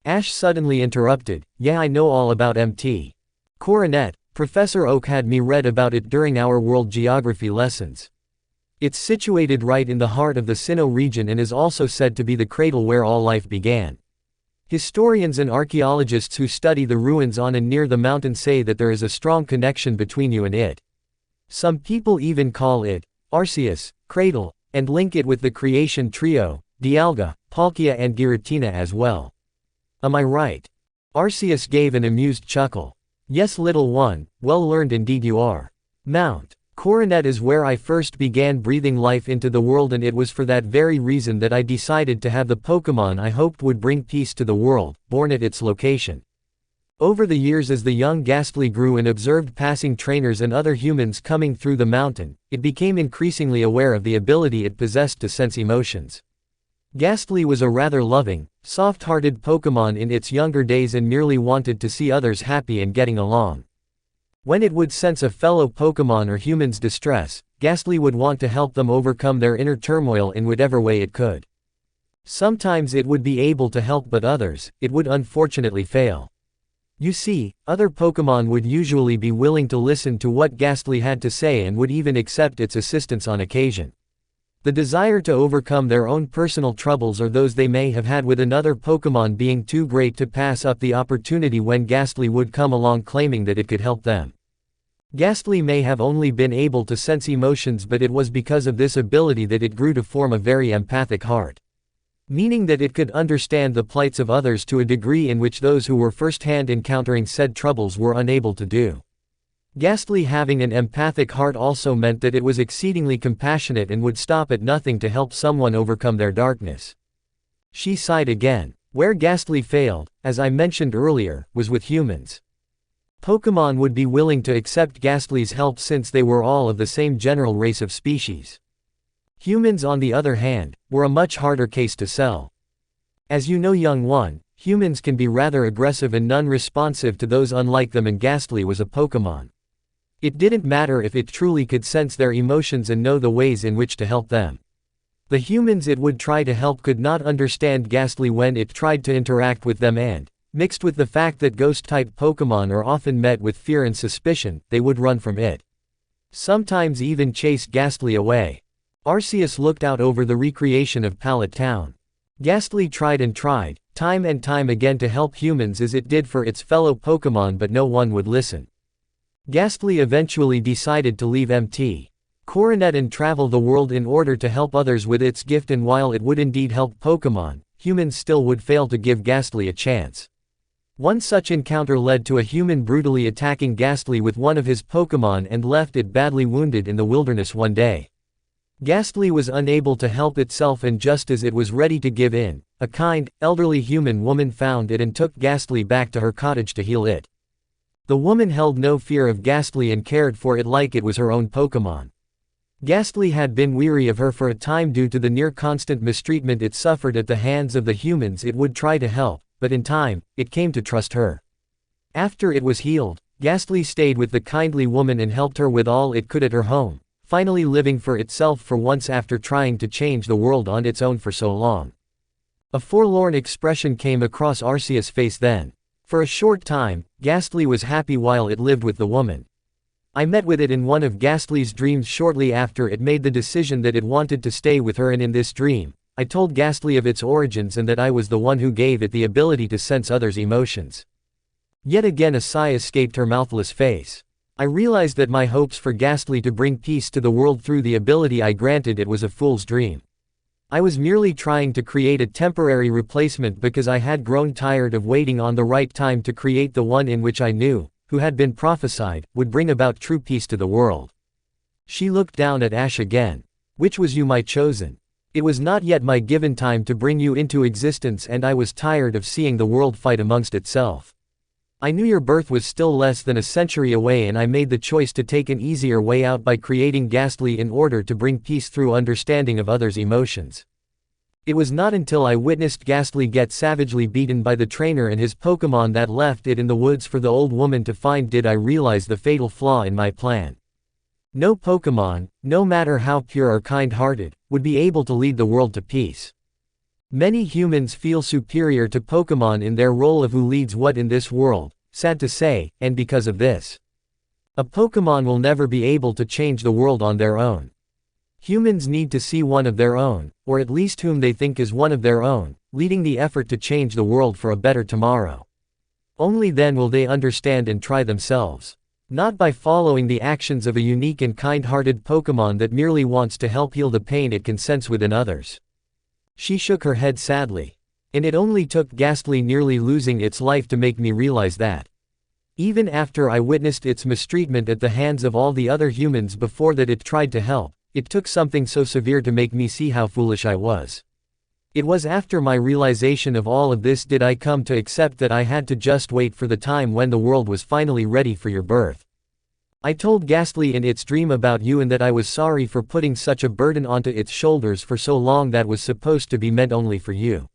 Ash suddenly interrupted, yeah, I know all about Mt. Coronet. Professor Oak had me read about it during our world geography lessons. It's situated right in the heart of the Sinnoh region and is also said to be the cradle where all life began. Historians and archaeologists who study the ruins on and near the mountain say that there is a strong connection between you and it. Some people even call it Arceus, cradle, and link it with the creation trio, Dialga, Palkia and Giratina as well. Am I right? Arceus gave an amused chuckle. Yes, little one, well learned indeed you are. Mount Coronet is where I first began breathing life into the world, and it was for that very reason that I decided to have the Pokémon I hoped would bring peace to the world, born at its location. Over the years, as the young Ghastly grew and observed passing trainers and other humans coming through the mountain, it became increasingly aware of the ability it possessed to sense emotions. Ghastly was a rather loving, soft-hearted Pokémon in its younger days and merely wanted to see others happy and getting along. When it would sense a fellow Pokémon or human's distress, Ghastly would want to help them overcome their inner turmoil in whatever way it could. Sometimes it would be able to help, but others, it would unfortunately fail. You see, other Pokémon would usually be willing to listen to what Ghastly had to say and would even accept its assistance on occasion. The desire to overcome their own personal troubles or those they may have had with another Pokémon being too great to pass up the opportunity when Ghastly would come along claiming that it could help them. Ghastly may have only been able to sense emotions, but it was because of this ability that it grew to form a very empathic heart. Meaning that it could understand the plights of others to a degree in which those who were first-hand encountering said troubles were unable to do. Ghastly having an empathic heart also meant that it was exceedingly compassionate and would stop at nothing to help someone overcome their darkness. She sighed again. Where Ghastly failed, as I mentioned earlier, was with humans. Pokémon would be willing to accept Ghastly's help since they were all of the same general race of species. Humans, on the other hand, were a much harder case to sell. As you know, young one, humans can be rather aggressive and non-responsive to those unlike them, and Ghastly was a Pokémon. It didn't matter if it truly could sense their emotions and know the ways in which to help them. The humans it would try to help could not understand Ghastly when it tried to interact with them, and, mixed with the fact that ghost-type Pokémon are often met with fear and suspicion, they would run from it. Sometimes even chase Ghastly away. Arceus looked out over the recreation of Pallet Town. Ghastly tried and tried, time and time again, to help humans as it did for its fellow Pokémon, but no one would listen. Ghastly eventually decided to leave Mt. Coronet and travel the world in order to help others with its gift, and while it would indeed help Pokémon, humans still would fail to give Ghastly a chance. One such encounter led to a human brutally attacking Ghastly with one of his Pokémon and left it badly wounded in the wilderness one day. Ghastly was unable to help itself, and just as it was ready to give in, a kind, elderly human woman found it and took Ghastly back to her cottage to heal it. The woman held no fear of Ghastly and cared for it like it was her own Pokémon. Ghastly had been weary of her for a time due to the near-constant mistreatment it suffered at the hands of the humans it would try to help, but in time, it came to trust her. After it was healed, Ghastly stayed with the kindly woman and helped her with all it could at her home, finally living for itself for once after trying to change the world on its own for so long. A forlorn expression came across Arceus' face then. For a short time, Ghastly was happy while it lived with the woman. I met with it in one of Ghastly's dreams shortly after it made the decision that it wanted to stay with her, and in this dream, I told Ghastly of its origins and that I was the one who gave it the ability to sense others' emotions. Yet again a sigh escaped her mouthless face. I realized that my hopes for Ghastly to bring peace to the world through the ability I granted it was a fool's dream. I was merely trying to create a temporary replacement because I had grown tired of waiting on the right time to create the one in which I knew, who had been prophesied, would bring about true peace to the world. She looked down at Ash again. Which was you my chosen? It was not yet my given time to bring you into existence, and I was tired of seeing the world fight amongst itself. I knew your birth was still less than a century away, and I made the choice to take an easier way out by creating Ghastly in order to bring peace through understanding of others' emotions. It was not until I witnessed Ghastly get savagely beaten by the trainer and his Pokémon that left it in the woods for the old woman to find did I realize the fatal flaw in my plan. No Pokémon, no matter how pure or kind-hearted, would be able to lead the world to peace. Many humans feel superior to Pokémon in their role of who leads what in this world, sad to say, and because of this, a Pokémon will never be able to change the world on their own. Humans need to see one of their own, or at least whom they think is one of their own, leading the effort to change the world for a better tomorrow. Only then will they understand and try themselves. Not by following the actions of a unique and kind-hearted Pokémon that merely wants to help heal the pain it can sense within others. She shook her head sadly. And it only took Ghastly nearly losing its life to make me realize that. Even after I witnessed its mistreatment at the hands of all the other humans before that it tried to help, it took something so severe to make me see how foolish I was. It was after my realization of all of this did I come to accept that I had to just wait for the time when the world was finally ready for your birth. I told Ghastly in its dream about you and that I was sorry for putting such a burden onto its shoulders for so long that was supposed to be meant only for you.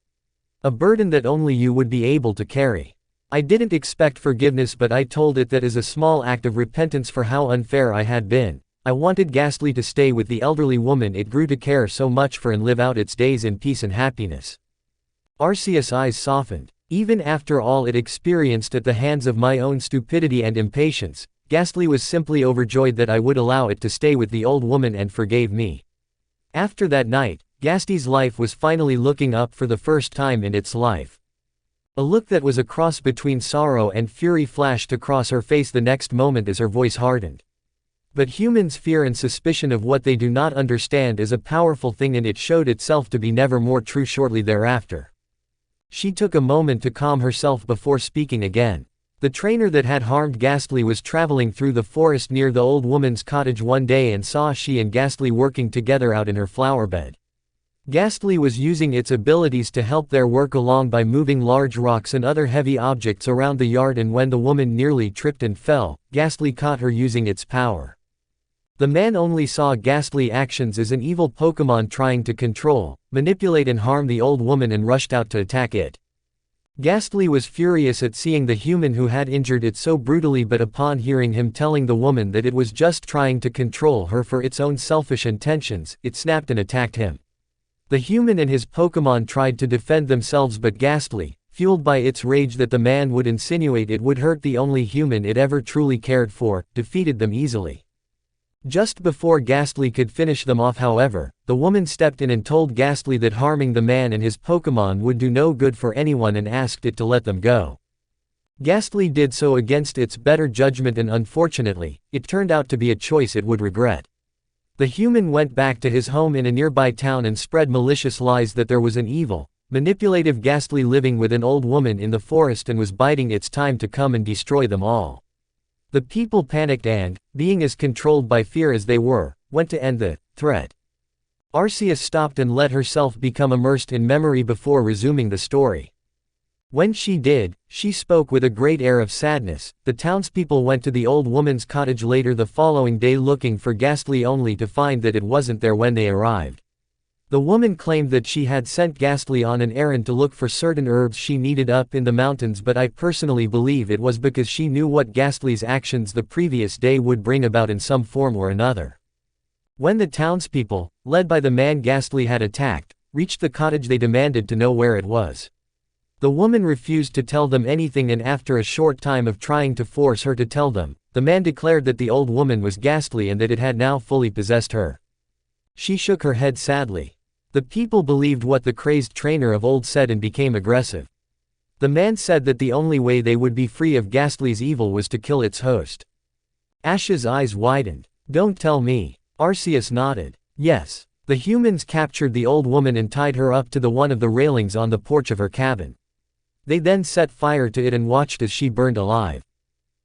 A burden that only you would be able to carry. I didn't expect forgiveness, but I told it that as a small act of repentance for how unfair I had been. I wanted Ghastly to stay with the elderly woman it grew to care so much for and live out its days in peace and happiness. Arceus' eyes softened. Even after all it experienced at the hands of my own stupidity and impatience, Ghastly was simply overjoyed that I would allow it to stay with the old woman and forgave me. After that night, Ghastly's life was finally looking up for the first time in its life. A look that was a cross between sorrow and fury flashed across her face the next moment as her voice hardened. But humans' fear and suspicion of what they do not understand is a powerful thing, and it showed itself to be never more true shortly thereafter. She took a moment to calm herself before speaking again. The trainer that had harmed Ghastly was traveling through the forest near the old woman's cottage one day and saw she and Ghastly working together out in her flower bed. Ghastly was using its abilities to help their work along by moving large rocks and other heavy objects around the yard, and when the woman nearly tripped and fell, Ghastly caught her using its power. The man only saw Ghastly actions as an evil Pokémon trying to control, manipulate and harm the old woman, and rushed out to attack it. Ghastly was furious at seeing the human who had injured it so brutally, but upon hearing him telling the woman that it was just trying to control her for its own selfish intentions, it snapped and attacked him. The human and his Pokémon tried to defend themselves, but Ghastly, fueled by its rage that the man would insinuate it would hurt the only human it ever truly cared for, defeated them easily. Just before Ghastly could finish them off, however, the woman stepped in and told Ghastly that harming the man and his Pokémon would do no good for anyone and asked it to let them go. Ghastly did so against its better judgment, and unfortunately, it turned out to be a choice it would regret. The human went back to his home in a nearby town and spread malicious lies that there was an evil, manipulative Ghastly living with an old woman in the forest and was biding its time to come and destroy them all. The people panicked and, being as controlled by fear as they were, went to end the threat. Arceus stopped and let herself become immersed in memory before resuming the story. When she did, she spoke with a great air of sadness. The townspeople went to the old woman's cottage later the following day looking for Ghastly, only to find that it wasn't there when they arrived. The woman claimed that she had sent Ghastly on an errand to look for certain herbs she needed up in the mountains, but I personally believe it was because she knew what Ghastly's actions the previous day would bring about in some form or another. When the townspeople, led by the man Ghastly had attacked, reached the cottage, they demanded to know where it was. The woman refused to tell them anything, and after a short time of trying to force her to tell them, the man declared that the old woman was Ghastly and that it had now fully possessed her. She shook her head sadly. The people believed what the crazed trainer of old said and became aggressive. The man said that the only way they would be free of Ghastly's evil was to kill its host. Ash's eyes widened. "Don't tell me." Arceus nodded. "Yes." The humans captured the old woman and tied her up to one of the railings on the porch of her cabin. They then set fire to it and watched as she burned alive.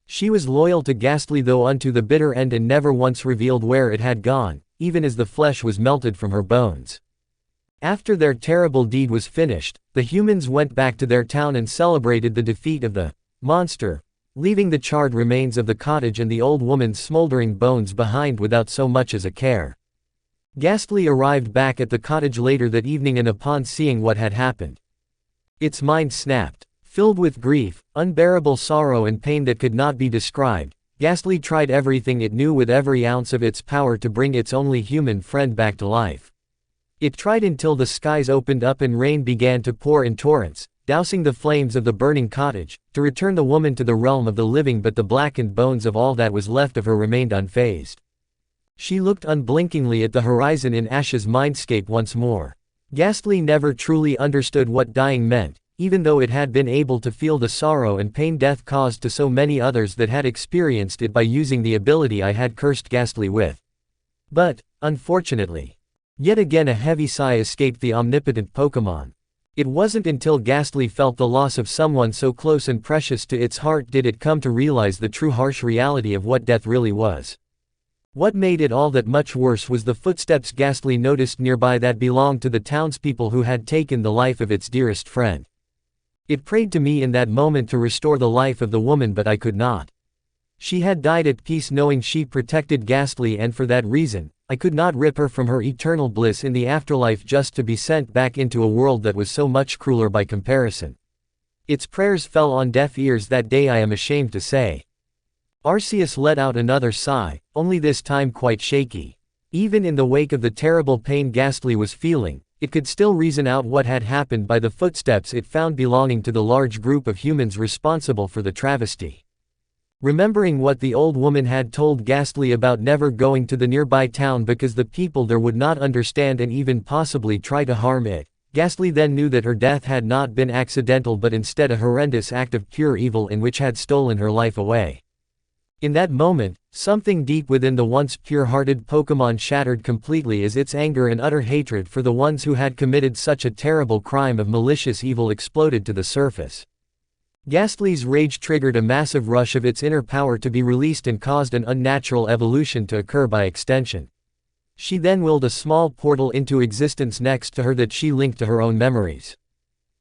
She was loyal to Ghastly though unto the bitter end, and never once revealed where it had gone, even as the flesh was melted from her bones. After their terrible deed was finished, the humans went back to their town and celebrated the defeat of the monster, leaving the charred remains of the cottage and the old woman's smoldering bones behind without so much as a care. Ghastly arrived back at the cottage later that evening, and upon seeing what had happened, its mind snapped. Filled with grief, unbearable sorrow and pain that could not be described, Ghastly tried everything it knew with every ounce of its power to bring its only human friend back to life. It tried until the skies opened up and rain began to pour in torrents, dousing the flames of the burning cottage, to return the woman to the realm of the living, but the blackened bones of all that was left of her remained unfazed. She looked unblinkingly at the horizon in Ash's mindscape once more. Ghastly never truly understood what dying meant, even though it had been able to feel the sorrow and pain death caused to so many others that had experienced it by using the ability I had cursed Ghastly with. But, unfortunately, yet again a heavy sigh escaped the omnipotent Pokémon. It wasn't until Ghastly felt the loss of someone so close and precious to its heart did it come to realize the true harsh reality of what death really was. What made it all that much worse was the footsteps Ghastly noticed nearby that belonged to the townspeople who had taken the life of its dearest friend. It prayed to me in that moment to restore the life of the woman, but I could not. She had died at peace knowing she protected Ghastly, and for that reason, I could not rip her from her eternal bliss in the afterlife just to be sent back into a world that was so much crueler by comparison. Its prayers fell on deaf ears that day, I am ashamed to say. Arceus let out another sigh, only this time quite shaky. Even in the wake of the terrible pain Ghastly was feeling, it could still reason out what had happened by the footsteps it found belonging to the large group of humans responsible for the travesty. Remembering what the old woman had told Ghastly about never going to the nearby town because the people there would not understand and even possibly try to harm it, Ghastly then knew that her death had not been accidental but instead a horrendous act of pure evil in which had stolen her life away. In that moment, something deep within the once pure-hearted Pokémon shattered completely as its anger and utter hatred for the ones who had committed such a terrible crime of malicious evil exploded to the surface. Ghastly's rage triggered a massive rush of its inner power to be released and caused an unnatural evolution to occur by extension. She then willed a small portal into existence next to her that she linked to her own memories.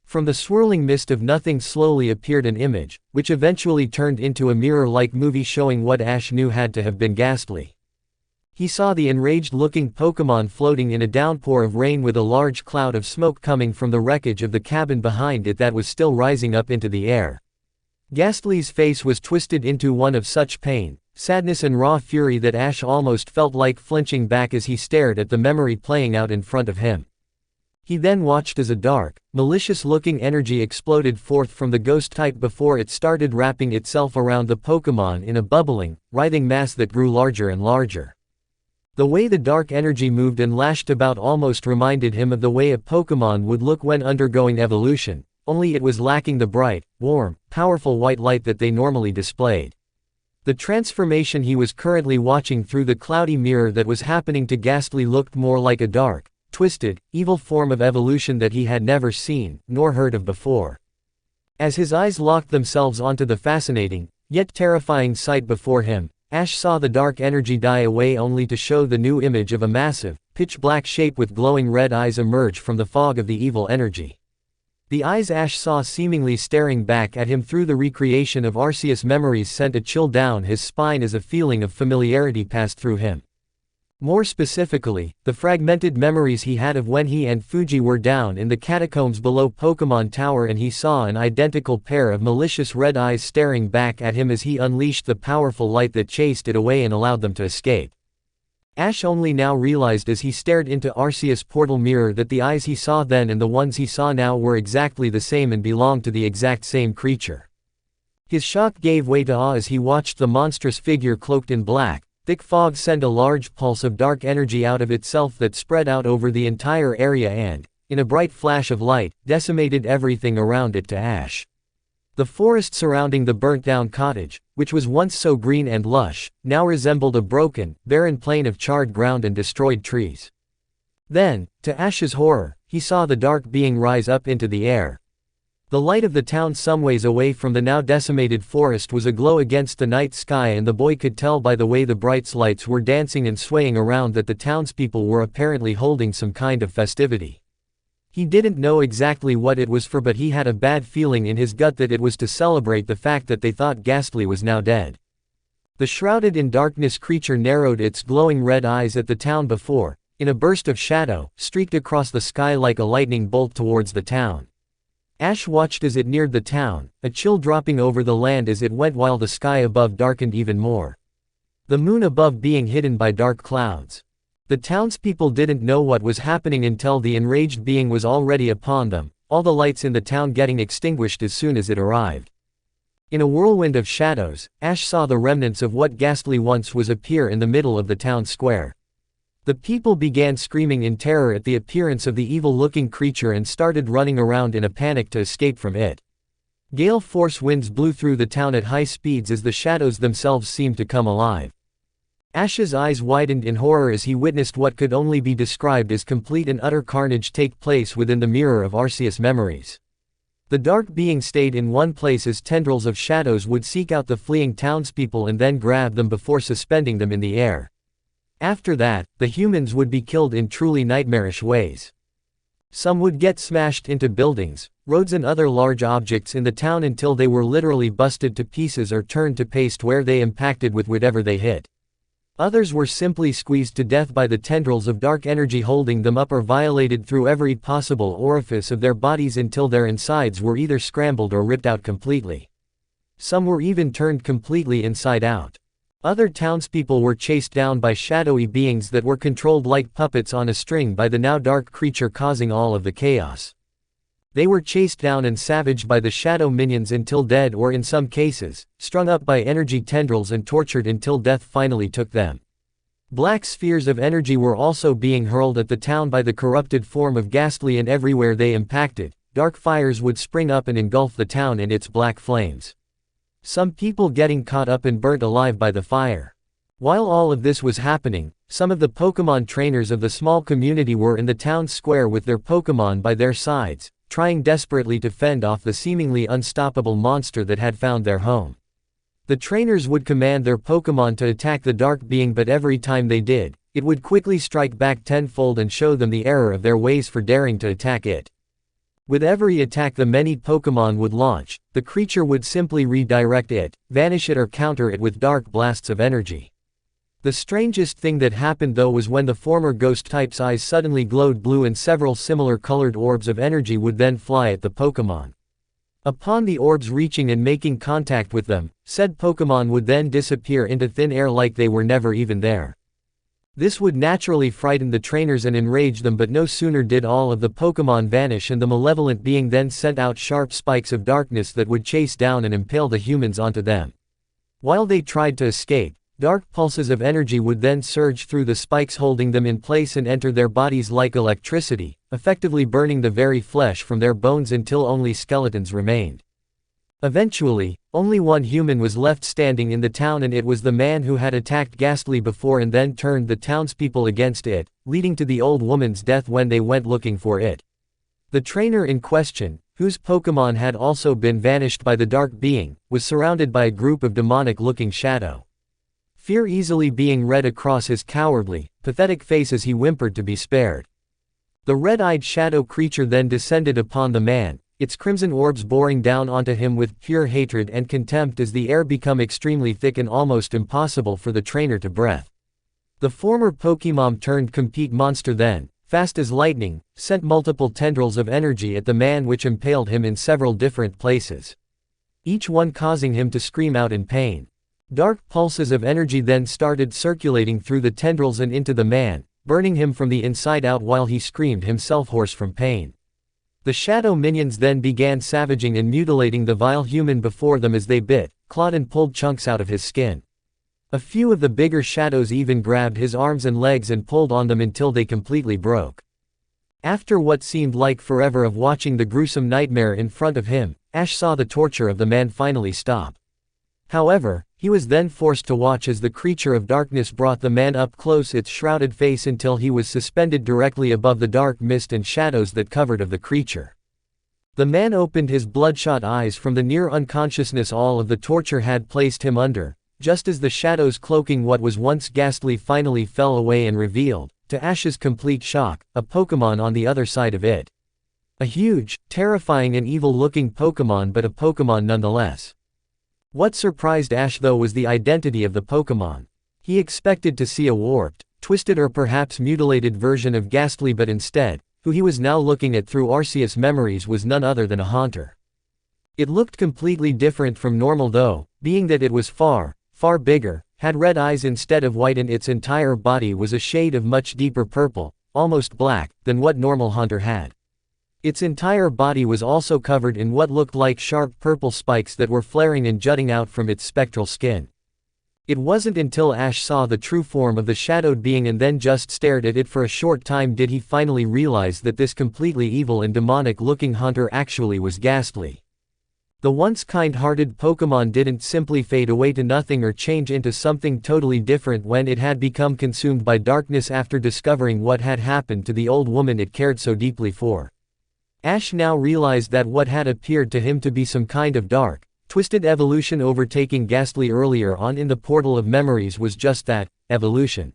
From the swirling mist of nothing slowly appeared an image, which eventually turned into a mirror-like movie showing what Ash knew had to have been Ghastly. He saw the enraged-looking Pokémon floating in a downpour of rain with a large cloud of smoke coming from the wreckage of the cabin behind it that was still rising up into the air. Ghastly's face was twisted into one of such pain, sadness and raw fury that Ash almost felt like flinching back as he stared at the memory playing out in front of him. He then watched as a dark, malicious-looking energy exploded forth from the ghost type before it started wrapping itself around the Pokémon in a bubbling, writhing mass that grew larger and larger. The way the dark energy moved and lashed about almost reminded him of the way a Pokémon would look when undergoing evolution, only it was lacking the bright, warm, powerful white light that they normally displayed. The transformation he was currently watching through the cloudy mirror that was happening to Ghastly looked more like a dark, twisted, evil form of evolution that he had never seen, nor heard of before. As his eyes locked themselves onto the fascinating, yet terrifying sight before him, Ash saw the dark energy die away only to show the new image of a massive, pitch-black shape with glowing red eyes emerge from the fog of the evil energy. The eyes Ash saw seemingly staring back at him through the recreation of Arceus' memories sent a chill down his spine as a feeling of familiarity passed through him. More specifically, the fragmented memories he had of when he and Fuji were down in the catacombs below Pokémon Tower and he saw an identical pair of malicious red eyes staring back at him as he unleashed the powerful light that chased it away and allowed them to escape. Ash only now realized as he stared into Arceus' portal mirror that the eyes he saw then and the ones he saw now were exactly the same and belonged to the exact same creature. His shock gave way to awe as he watched the monstrous figure cloaked in black. Thick fog sent a large pulse of dark energy out of itself that spread out over the entire area and, in a bright flash of light, decimated everything around it to ash. The forest surrounding the burnt-down cottage, which was once so green and lush, now resembled a broken, barren plain of charred ground and destroyed trees. Then, to Ash's horror, he saw the dark being rise up into the air. The light of the town some ways away from the now decimated forest was aglow against the night sky and the boy could tell by the way the bright lights were dancing and swaying around that the townspeople were apparently holding some kind of festivity. He didn't know exactly what it was for but he had a bad feeling in his gut that it was to celebrate the fact that they thought Ghastly was now dead. The shrouded in darkness creature narrowed its glowing red eyes at the town before, in a burst of shadow, streaked across the sky like a lightning bolt towards the town. Ash watched as it neared the town, a chill dropping over the land as it went while the sky above darkened even more. The moon above being hidden by dark clouds. The townspeople didn't know what was happening until the enraged being was already upon them, all the lights in the town getting extinguished as soon as it arrived. In a whirlwind of shadows, Ash saw the remnants of what Ghastly once was appear in the middle of the town square. The people began screaming in terror at the appearance of the evil-looking creature and started running around in a panic to escape from it. Gale force winds blew through the town at high speeds as the shadows themselves seemed to come alive. Ash's eyes widened in horror as he witnessed what could only be described as complete and utter carnage take place within the mirror of Arceus' memories. The dark being stayed in one place as tendrils of shadows would seek out the fleeing townspeople and then grab them before suspending them in the air. After that, the humans would be killed in truly nightmarish ways. Some would get smashed into buildings, roads and other large objects in the town until they were literally busted to pieces or turned to paste where they impacted with whatever they hit. Others were simply squeezed to death by the tendrils of dark energy holding them up or violated through every possible orifice of their bodies until their insides were either scrambled or ripped out completely. Some were even turned completely inside out. Other townspeople were chased down by shadowy beings that were controlled like puppets on a string by the now dark creature causing all of the chaos. They were chased down and savaged by the shadow minions until dead or in some cases, strung up by energy tendrils and tortured until death finally took them. Black spheres of energy were also being hurled at the town by the corrupted form of Ghastly, and everywhere they impacted, dark fires would spring up and engulf the town in its black flames. Some people getting caught up and burnt alive by the fire. While all of this was happening, some of the Pokémon trainers of the small community were in the town square with their Pokémon by their sides, trying desperately to fend off the seemingly unstoppable monster that had found their home. The trainers would command their Pokémon to attack the dark being, but every time they did, it would quickly strike back tenfold and show them the error of their ways for daring to attack it. With every attack the many Pokémon would launch, the creature would simply redirect it, vanish it, or counter it with dark blasts of energy. The strangest thing that happened though was when the former ghost type's eyes suddenly glowed blue and several similar colored orbs of energy would then fly at the Pokémon. Upon the orbs reaching and making contact with them, said Pokémon would then disappear into thin air like they were never even there. This would naturally frighten the trainers and enrage them, but no sooner did all of the Pokémon vanish and the malevolent being then sent out sharp spikes of darkness that would chase down and impale the humans onto them. While they tried to escape, dark pulses of energy would then surge through the spikes holding them in place and enter their bodies like electricity, effectively burning the very flesh from their bones until only skeletons remained. Eventually, only one human was left standing in the town, and it was the man who had attacked Ghastly before and then turned the townspeople against it, leading to the old woman's death when they went looking for it. The trainer in question, whose Pokémon had also been vanished by the dark being, was surrounded by a group of demonic-looking shadow. Fear easily being read across his cowardly, pathetic face as he whimpered to be spared. The red-eyed shadow creature then descended upon the man, its crimson orbs boring down onto him with pure hatred and contempt as the air became extremely thick and almost impossible for the trainer to breathe. The former Pokémon turned compete monster then, fast as lightning, sent multiple tendrils of energy at the man which impaled him in several different places, each one causing him to scream out in pain. Dark pulses of energy then started circulating through the tendrils and into the man, burning him from the inside out while he screamed himself hoarse from pain. The shadow minions then began savaging and mutilating the vile human before them as they bit, clawed and pulled chunks out of his skin. A few of the bigger shadows even grabbed his arms and legs and pulled on them until they completely broke. After what seemed like forever of watching the gruesome nightmare in front of him, Ash saw the torture of the man finally stop. However, he was then forced to watch as the creature of darkness brought the man up close its shrouded face until he was suspended directly above the dark mist and shadows that covered of the creature. The man opened his bloodshot eyes from the near unconsciousness all of the torture had placed him under, just as the shadows cloaking what was once Ghastly finally fell away and revealed, to Ash's complete shock, a Pokémon on the other side of it. A huge, terrifying and evil-looking Pokémon, but a Pokémon nonetheless. What surprised Ash though was the identity of the Pokémon. He expected to see a warped, twisted or perhaps mutilated version of Ghastly, but instead, who he was now looking at through Arceus' memories was none other than a Haunter. It looked completely different from normal though, being that it was far, far bigger, had red eyes instead of white, and its entire body was a shade of much deeper purple, almost black, than what normal Haunter had. Its entire body was also covered in what looked like sharp purple spikes that were flaring and jutting out from its spectral skin. It wasn't until Ash saw the true form of the shadowed being and then just stared at it for a short time did he finally realize that this completely evil and demonic-looking Haunter actually was Ghastly. The once kind-hearted Pokémon didn't simply fade away to nothing or change into something totally different when it had become consumed by darkness after discovering what had happened to the old woman it cared so deeply for. Ash now realized that what had appeared to him to be some kind of dark, twisted evolution overtaking Ghastly earlier on in the portal of memories was just that, evolution.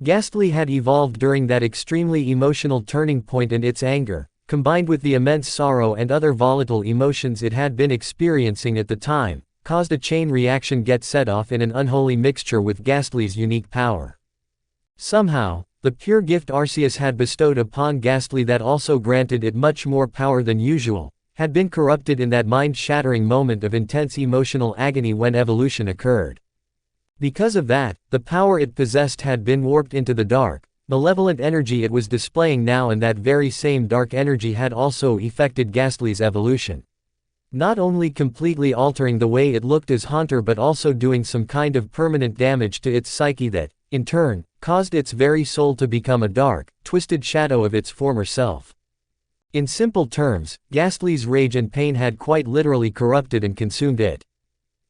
Ghastly had evolved during that extremely emotional turning point, and its anger, combined with the immense sorrow and other volatile emotions it had been experiencing at the time, caused a chain reaction get set off in an unholy mixture with Ghastly's unique power. Somehow, the pure gift Arceus had bestowed upon Ghastly that also granted it much more power than usual, had been corrupted in that mind-shattering moment of intense emotional agony when evolution occurred. Because of that, the power it possessed had been warped into the dark, malevolent energy it was displaying now, and that very same dark energy had also affected Ghastly's evolution. Not only completely altering the way it looked as Haunter, but also doing some kind of permanent damage to its psyche that, in turn, caused its very soul to become a dark, twisted shadow of its former self. In simple terms, Ghastly's rage and pain had quite literally corrupted and consumed it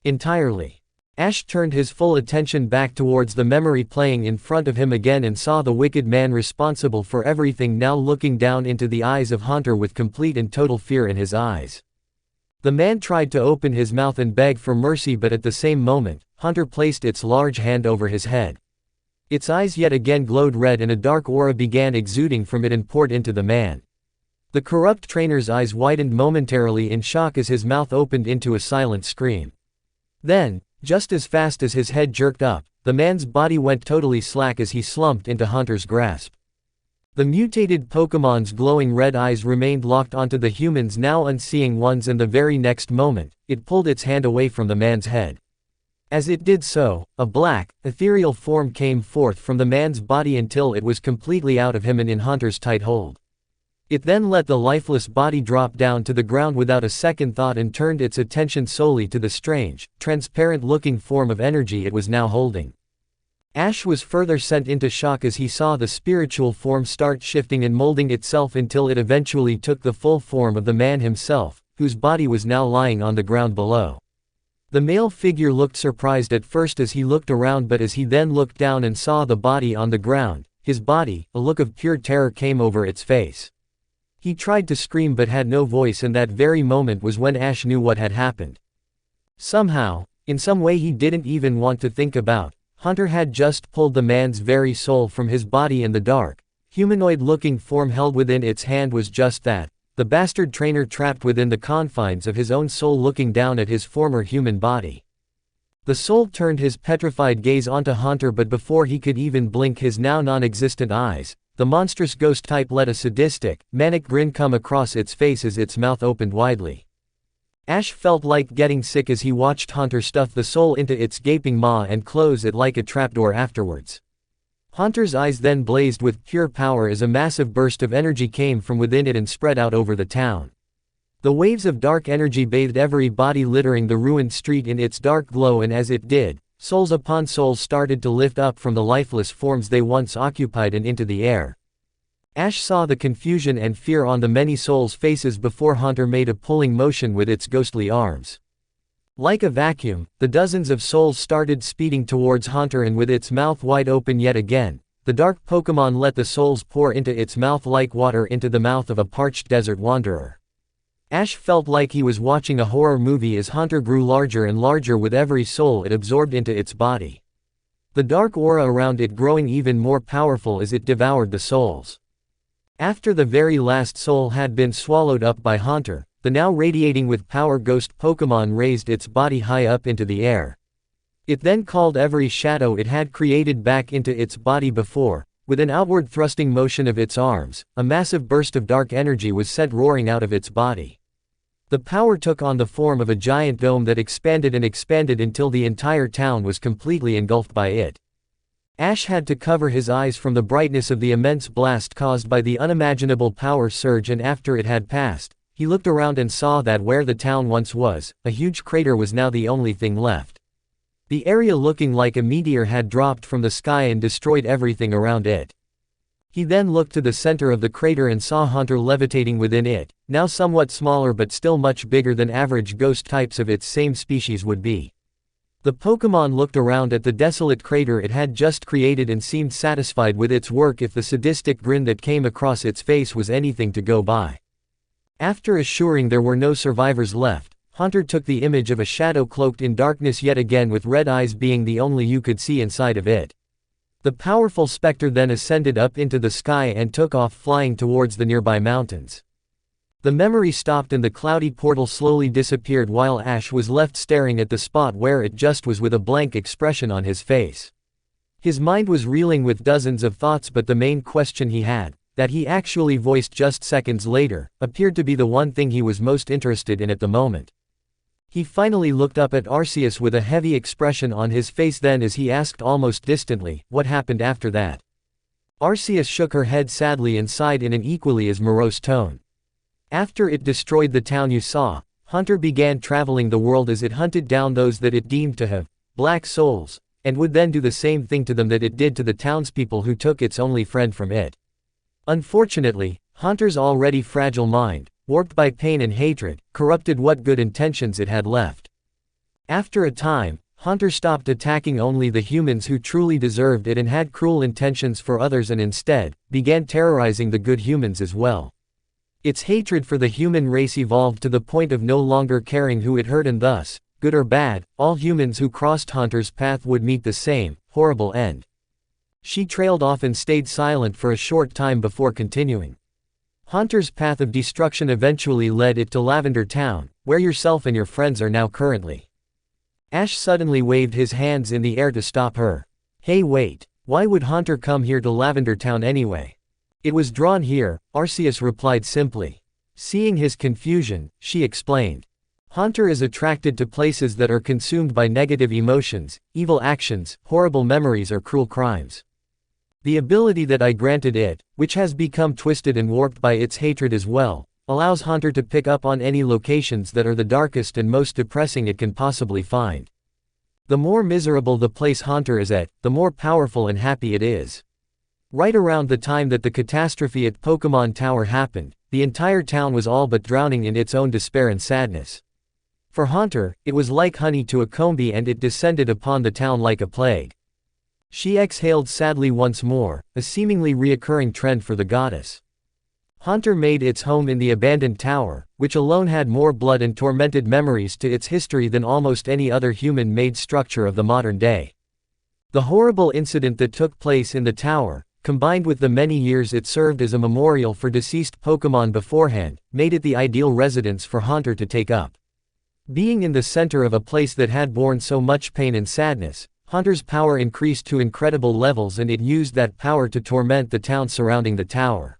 entirely. Ash turned his full attention back towards the memory playing in front of him again and saw the wicked man responsible for everything now looking down into the eyes of Haunter with complete and total fear in his eyes. The man tried to open his mouth and beg for mercy, but at the same moment, Haunter placed its large hand over his head. Its eyes yet again glowed red and a dark aura began exuding from it and poured into the man. The corrupt trainer's eyes widened momentarily in shock as his mouth opened into a silent scream. Then, just as fast as his head jerked up, the man's body went totally slack as he slumped into Haunter's grasp. The mutated Pokémon's glowing red eyes remained locked onto the human's now unseeing ones, and the very next moment, it pulled its hand away from the man's head. As it did so, a black, ethereal form came forth from the man's body until it was completely out of him and in Haunter's tight hold. It then let the lifeless body drop down to the ground without a second thought and turned its attention solely to the strange, transparent-looking form of energy it was now holding. Ash was further sent into shock as he saw the spiritual form start shifting and molding itself until it eventually took the full form of the man himself, whose body was now lying on the ground below. The male figure looked surprised at first as he looked around, but as he then looked down and saw the body on the ground, his body, a look of pure terror came over its face. He tried to scream but had no voice, and that very moment was when Ash knew what had happened. Somehow, in some way he didn't even want to think about, Haunter had just pulled the man's very soul from his body, and the dark, humanoid-looking form held within its hand was just that, the bastard trainer trapped within the confines of his own soul looking down at his former human body. The soul turned his petrified gaze onto Haunter, but before he could even blink his now non-existent eyes, the monstrous ghost type let a sadistic, manic grin come across its face as its mouth opened widely. Ash felt like getting sick as he watched Haunter stuff the soul into its gaping maw and close it like a trapdoor afterwards. Haunter's eyes then blazed with pure power as a massive burst of energy came from within it and spread out over the town. The waves of dark energy bathed every body littering the ruined street in its dark glow, and as it did, souls upon souls started to lift up from the lifeless forms they once occupied and into the air. Ash saw the confusion and fear on the many souls' faces before Haunter made a pulling motion with its ghostly arms. Like a vacuum, the dozens of souls started speeding towards Haunter, and with its mouth wide open yet again, the dark Pokémon let the souls pour into its mouth like water into the mouth of a parched desert wanderer. Ash felt like he was watching a horror movie as Haunter grew larger and larger with every soul it absorbed into its body. The dark aura around it growing even more powerful as it devoured the souls. After the very last soul had been swallowed up by Haunter, the now radiating with power ghost Pokémon raised its body high up into the air. It then called every shadow it had created back into its body before. With an outward thrusting motion of its arms, a massive burst of dark energy was sent roaring out of its body. The power took on the form of a giant dome that expanded and expanded until the entire town was completely engulfed by it. Ash had to cover his eyes from the brightness of the immense blast caused by the unimaginable power surge, and after it had passed, he looked around and saw that where the town once was, a huge crater was now the only thing left. The area looking like a meteor had dropped from the sky and destroyed everything around it. He then looked to the center of the crater and saw Haunter levitating within it, now somewhat smaller but still much bigger than average ghost types of its same species would be. The Pokémon looked around at the desolate crater it had just created and seemed satisfied with its work if the sadistic grin that came across its face was anything to go by. After assuring there were no survivors left, Haunter took the image of a shadow cloaked in darkness yet again, with red eyes being the only you could see inside of it. The powerful specter then ascended up into the sky and took off flying towards the nearby mountains. The memory stopped and the cloudy portal slowly disappeared while Ash was left staring at the spot where it just was with a blank expression on his face. His mind was reeling with dozens of thoughts, but the main question he had, that he actually voiced just seconds later, appeared to be the one thing he was most interested in at the moment. He finally looked up at Arceus with a heavy expression on his face then as he asked almost distantly, "What happened after that?" Arceus shook her head sadly and sighed in an equally as morose tone. "After it destroyed the town you saw, Hunter began traveling the world as it hunted down those that it deemed to have black souls, and would then do the same thing to them that it did to the townspeople who took its only friend from it. Unfortunately, Hunter's already fragile mind, warped by pain and hatred, corrupted what good intentions it had left. After a time, Hunter stopped attacking only the humans who truly deserved it and had cruel intentions for others and instead, began terrorizing the good humans as well. Its hatred for the human race evolved to the point of no longer caring who it hurt, and thus, good or bad, all humans who crossed Hunter's path would meet the same, horrible end." She trailed off and stayed silent for a short time before continuing. "Hunter's path of destruction eventually led it to Lavender Town, where yourself and your friends are now currently." Ash suddenly waved his hands in the air to stop her. "Hey, wait. Why would Hunter come here to Lavender Town anyway?" "It was drawn here," Arceus replied simply. Seeing his confusion, she explained. "Hunter is attracted to places that are consumed by negative emotions, evil actions, horrible memories or cruel crimes. The ability that I granted it, which has become twisted and warped by its hatred as well, allows Hunter to pick up on any locations that are the darkest and most depressing it can possibly find. The more miserable the place Hunter is at, the more powerful and happy it is. Right around the time that the catastrophe at Pokémon Tower happened, the entire town was all but drowning in its own despair and sadness. For Hunter, it was like honey to a comb and it descended upon the town like a plague." She exhaled sadly once more, a seemingly reoccurring trend for the goddess. Hunter made its home in the abandoned tower, which alone had more blood and tormented memories to its history than almost any other human-made structure of the modern day. The horrible incident that took place in the tower, combined with the many years it served as a memorial for deceased Pokémon beforehand, made it the ideal residence for Hunter to take up. Being in the center of a place that had borne so much pain and sadness, Hunter's power increased to incredible levels and it used that power to torment the town surrounding the tower.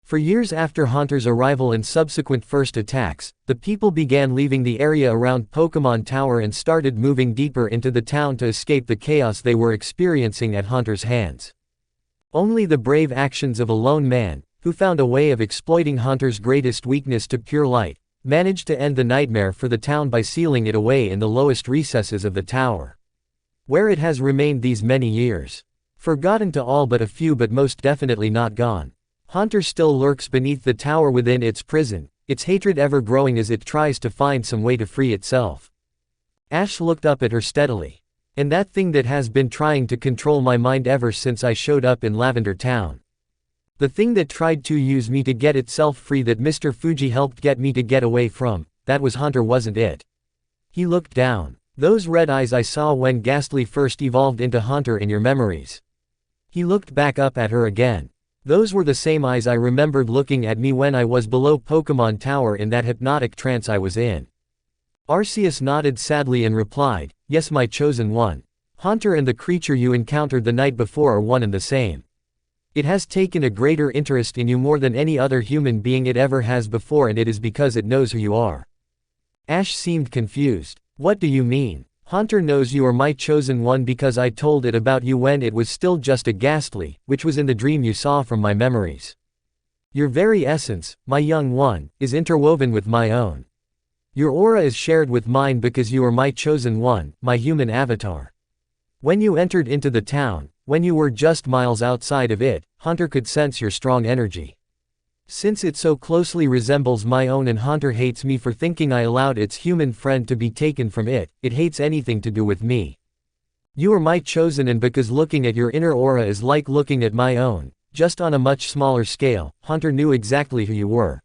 For years after Hunter's arrival and subsequent first attacks, the people began leaving the area around Pokémon Tower and started moving deeper into the town to escape the chaos they were experiencing at Hunter's hands. Only the brave actions of a lone man, who found a way of exploiting Hunter's greatest weakness to pure light, managed to end the nightmare for the town by sealing it away in the lowest recesses of the tower, where it has remained these many years. Forgotten to all but a few, but most definitely not gone. Hunter still lurks beneath the tower within its prison, its hatred ever growing as it tries to find some way to free itself. Ash looked up at her steadily. "And that thing that has been trying to control my mind ever since I showed up in Lavender Town. The thing that tried to use me to get itself free, that Mr. Fuji helped get me to get away from, that was Hunter, wasn't it?" He looked down. "Those red eyes I saw when Ghastly first evolved into Hunter in your memories." He looked back up at her again. "Those were the same eyes I remembered looking at me when I was below Pokémon Tower in that hypnotic trance I was in." Arceus nodded sadly and replied, "Yes, my chosen one. Hunter and the creature you encountered the night before are one and the same. It has taken a greater interest in you more than any other human being it ever has before, and it is because it knows who you are." Ash seemed confused. "What do you mean? Hunter knows you are my chosen one because I told it about you when it was still just a Ghastly, which was in the dream you saw from my memories. Your very essence, my young one, is interwoven with my own. Your aura is shared with mine because you are my chosen one, my human avatar. When you entered into the town, when you were just miles outside of it, Hunter could sense your strong energy. Since it so closely resembles my own and Hunter hates me for thinking I allowed its human friend to be taken from it, it hates anything to do with me. You are my chosen, and because looking at your inner aura is like looking at my own, just on a much smaller scale, Hunter knew exactly who you were.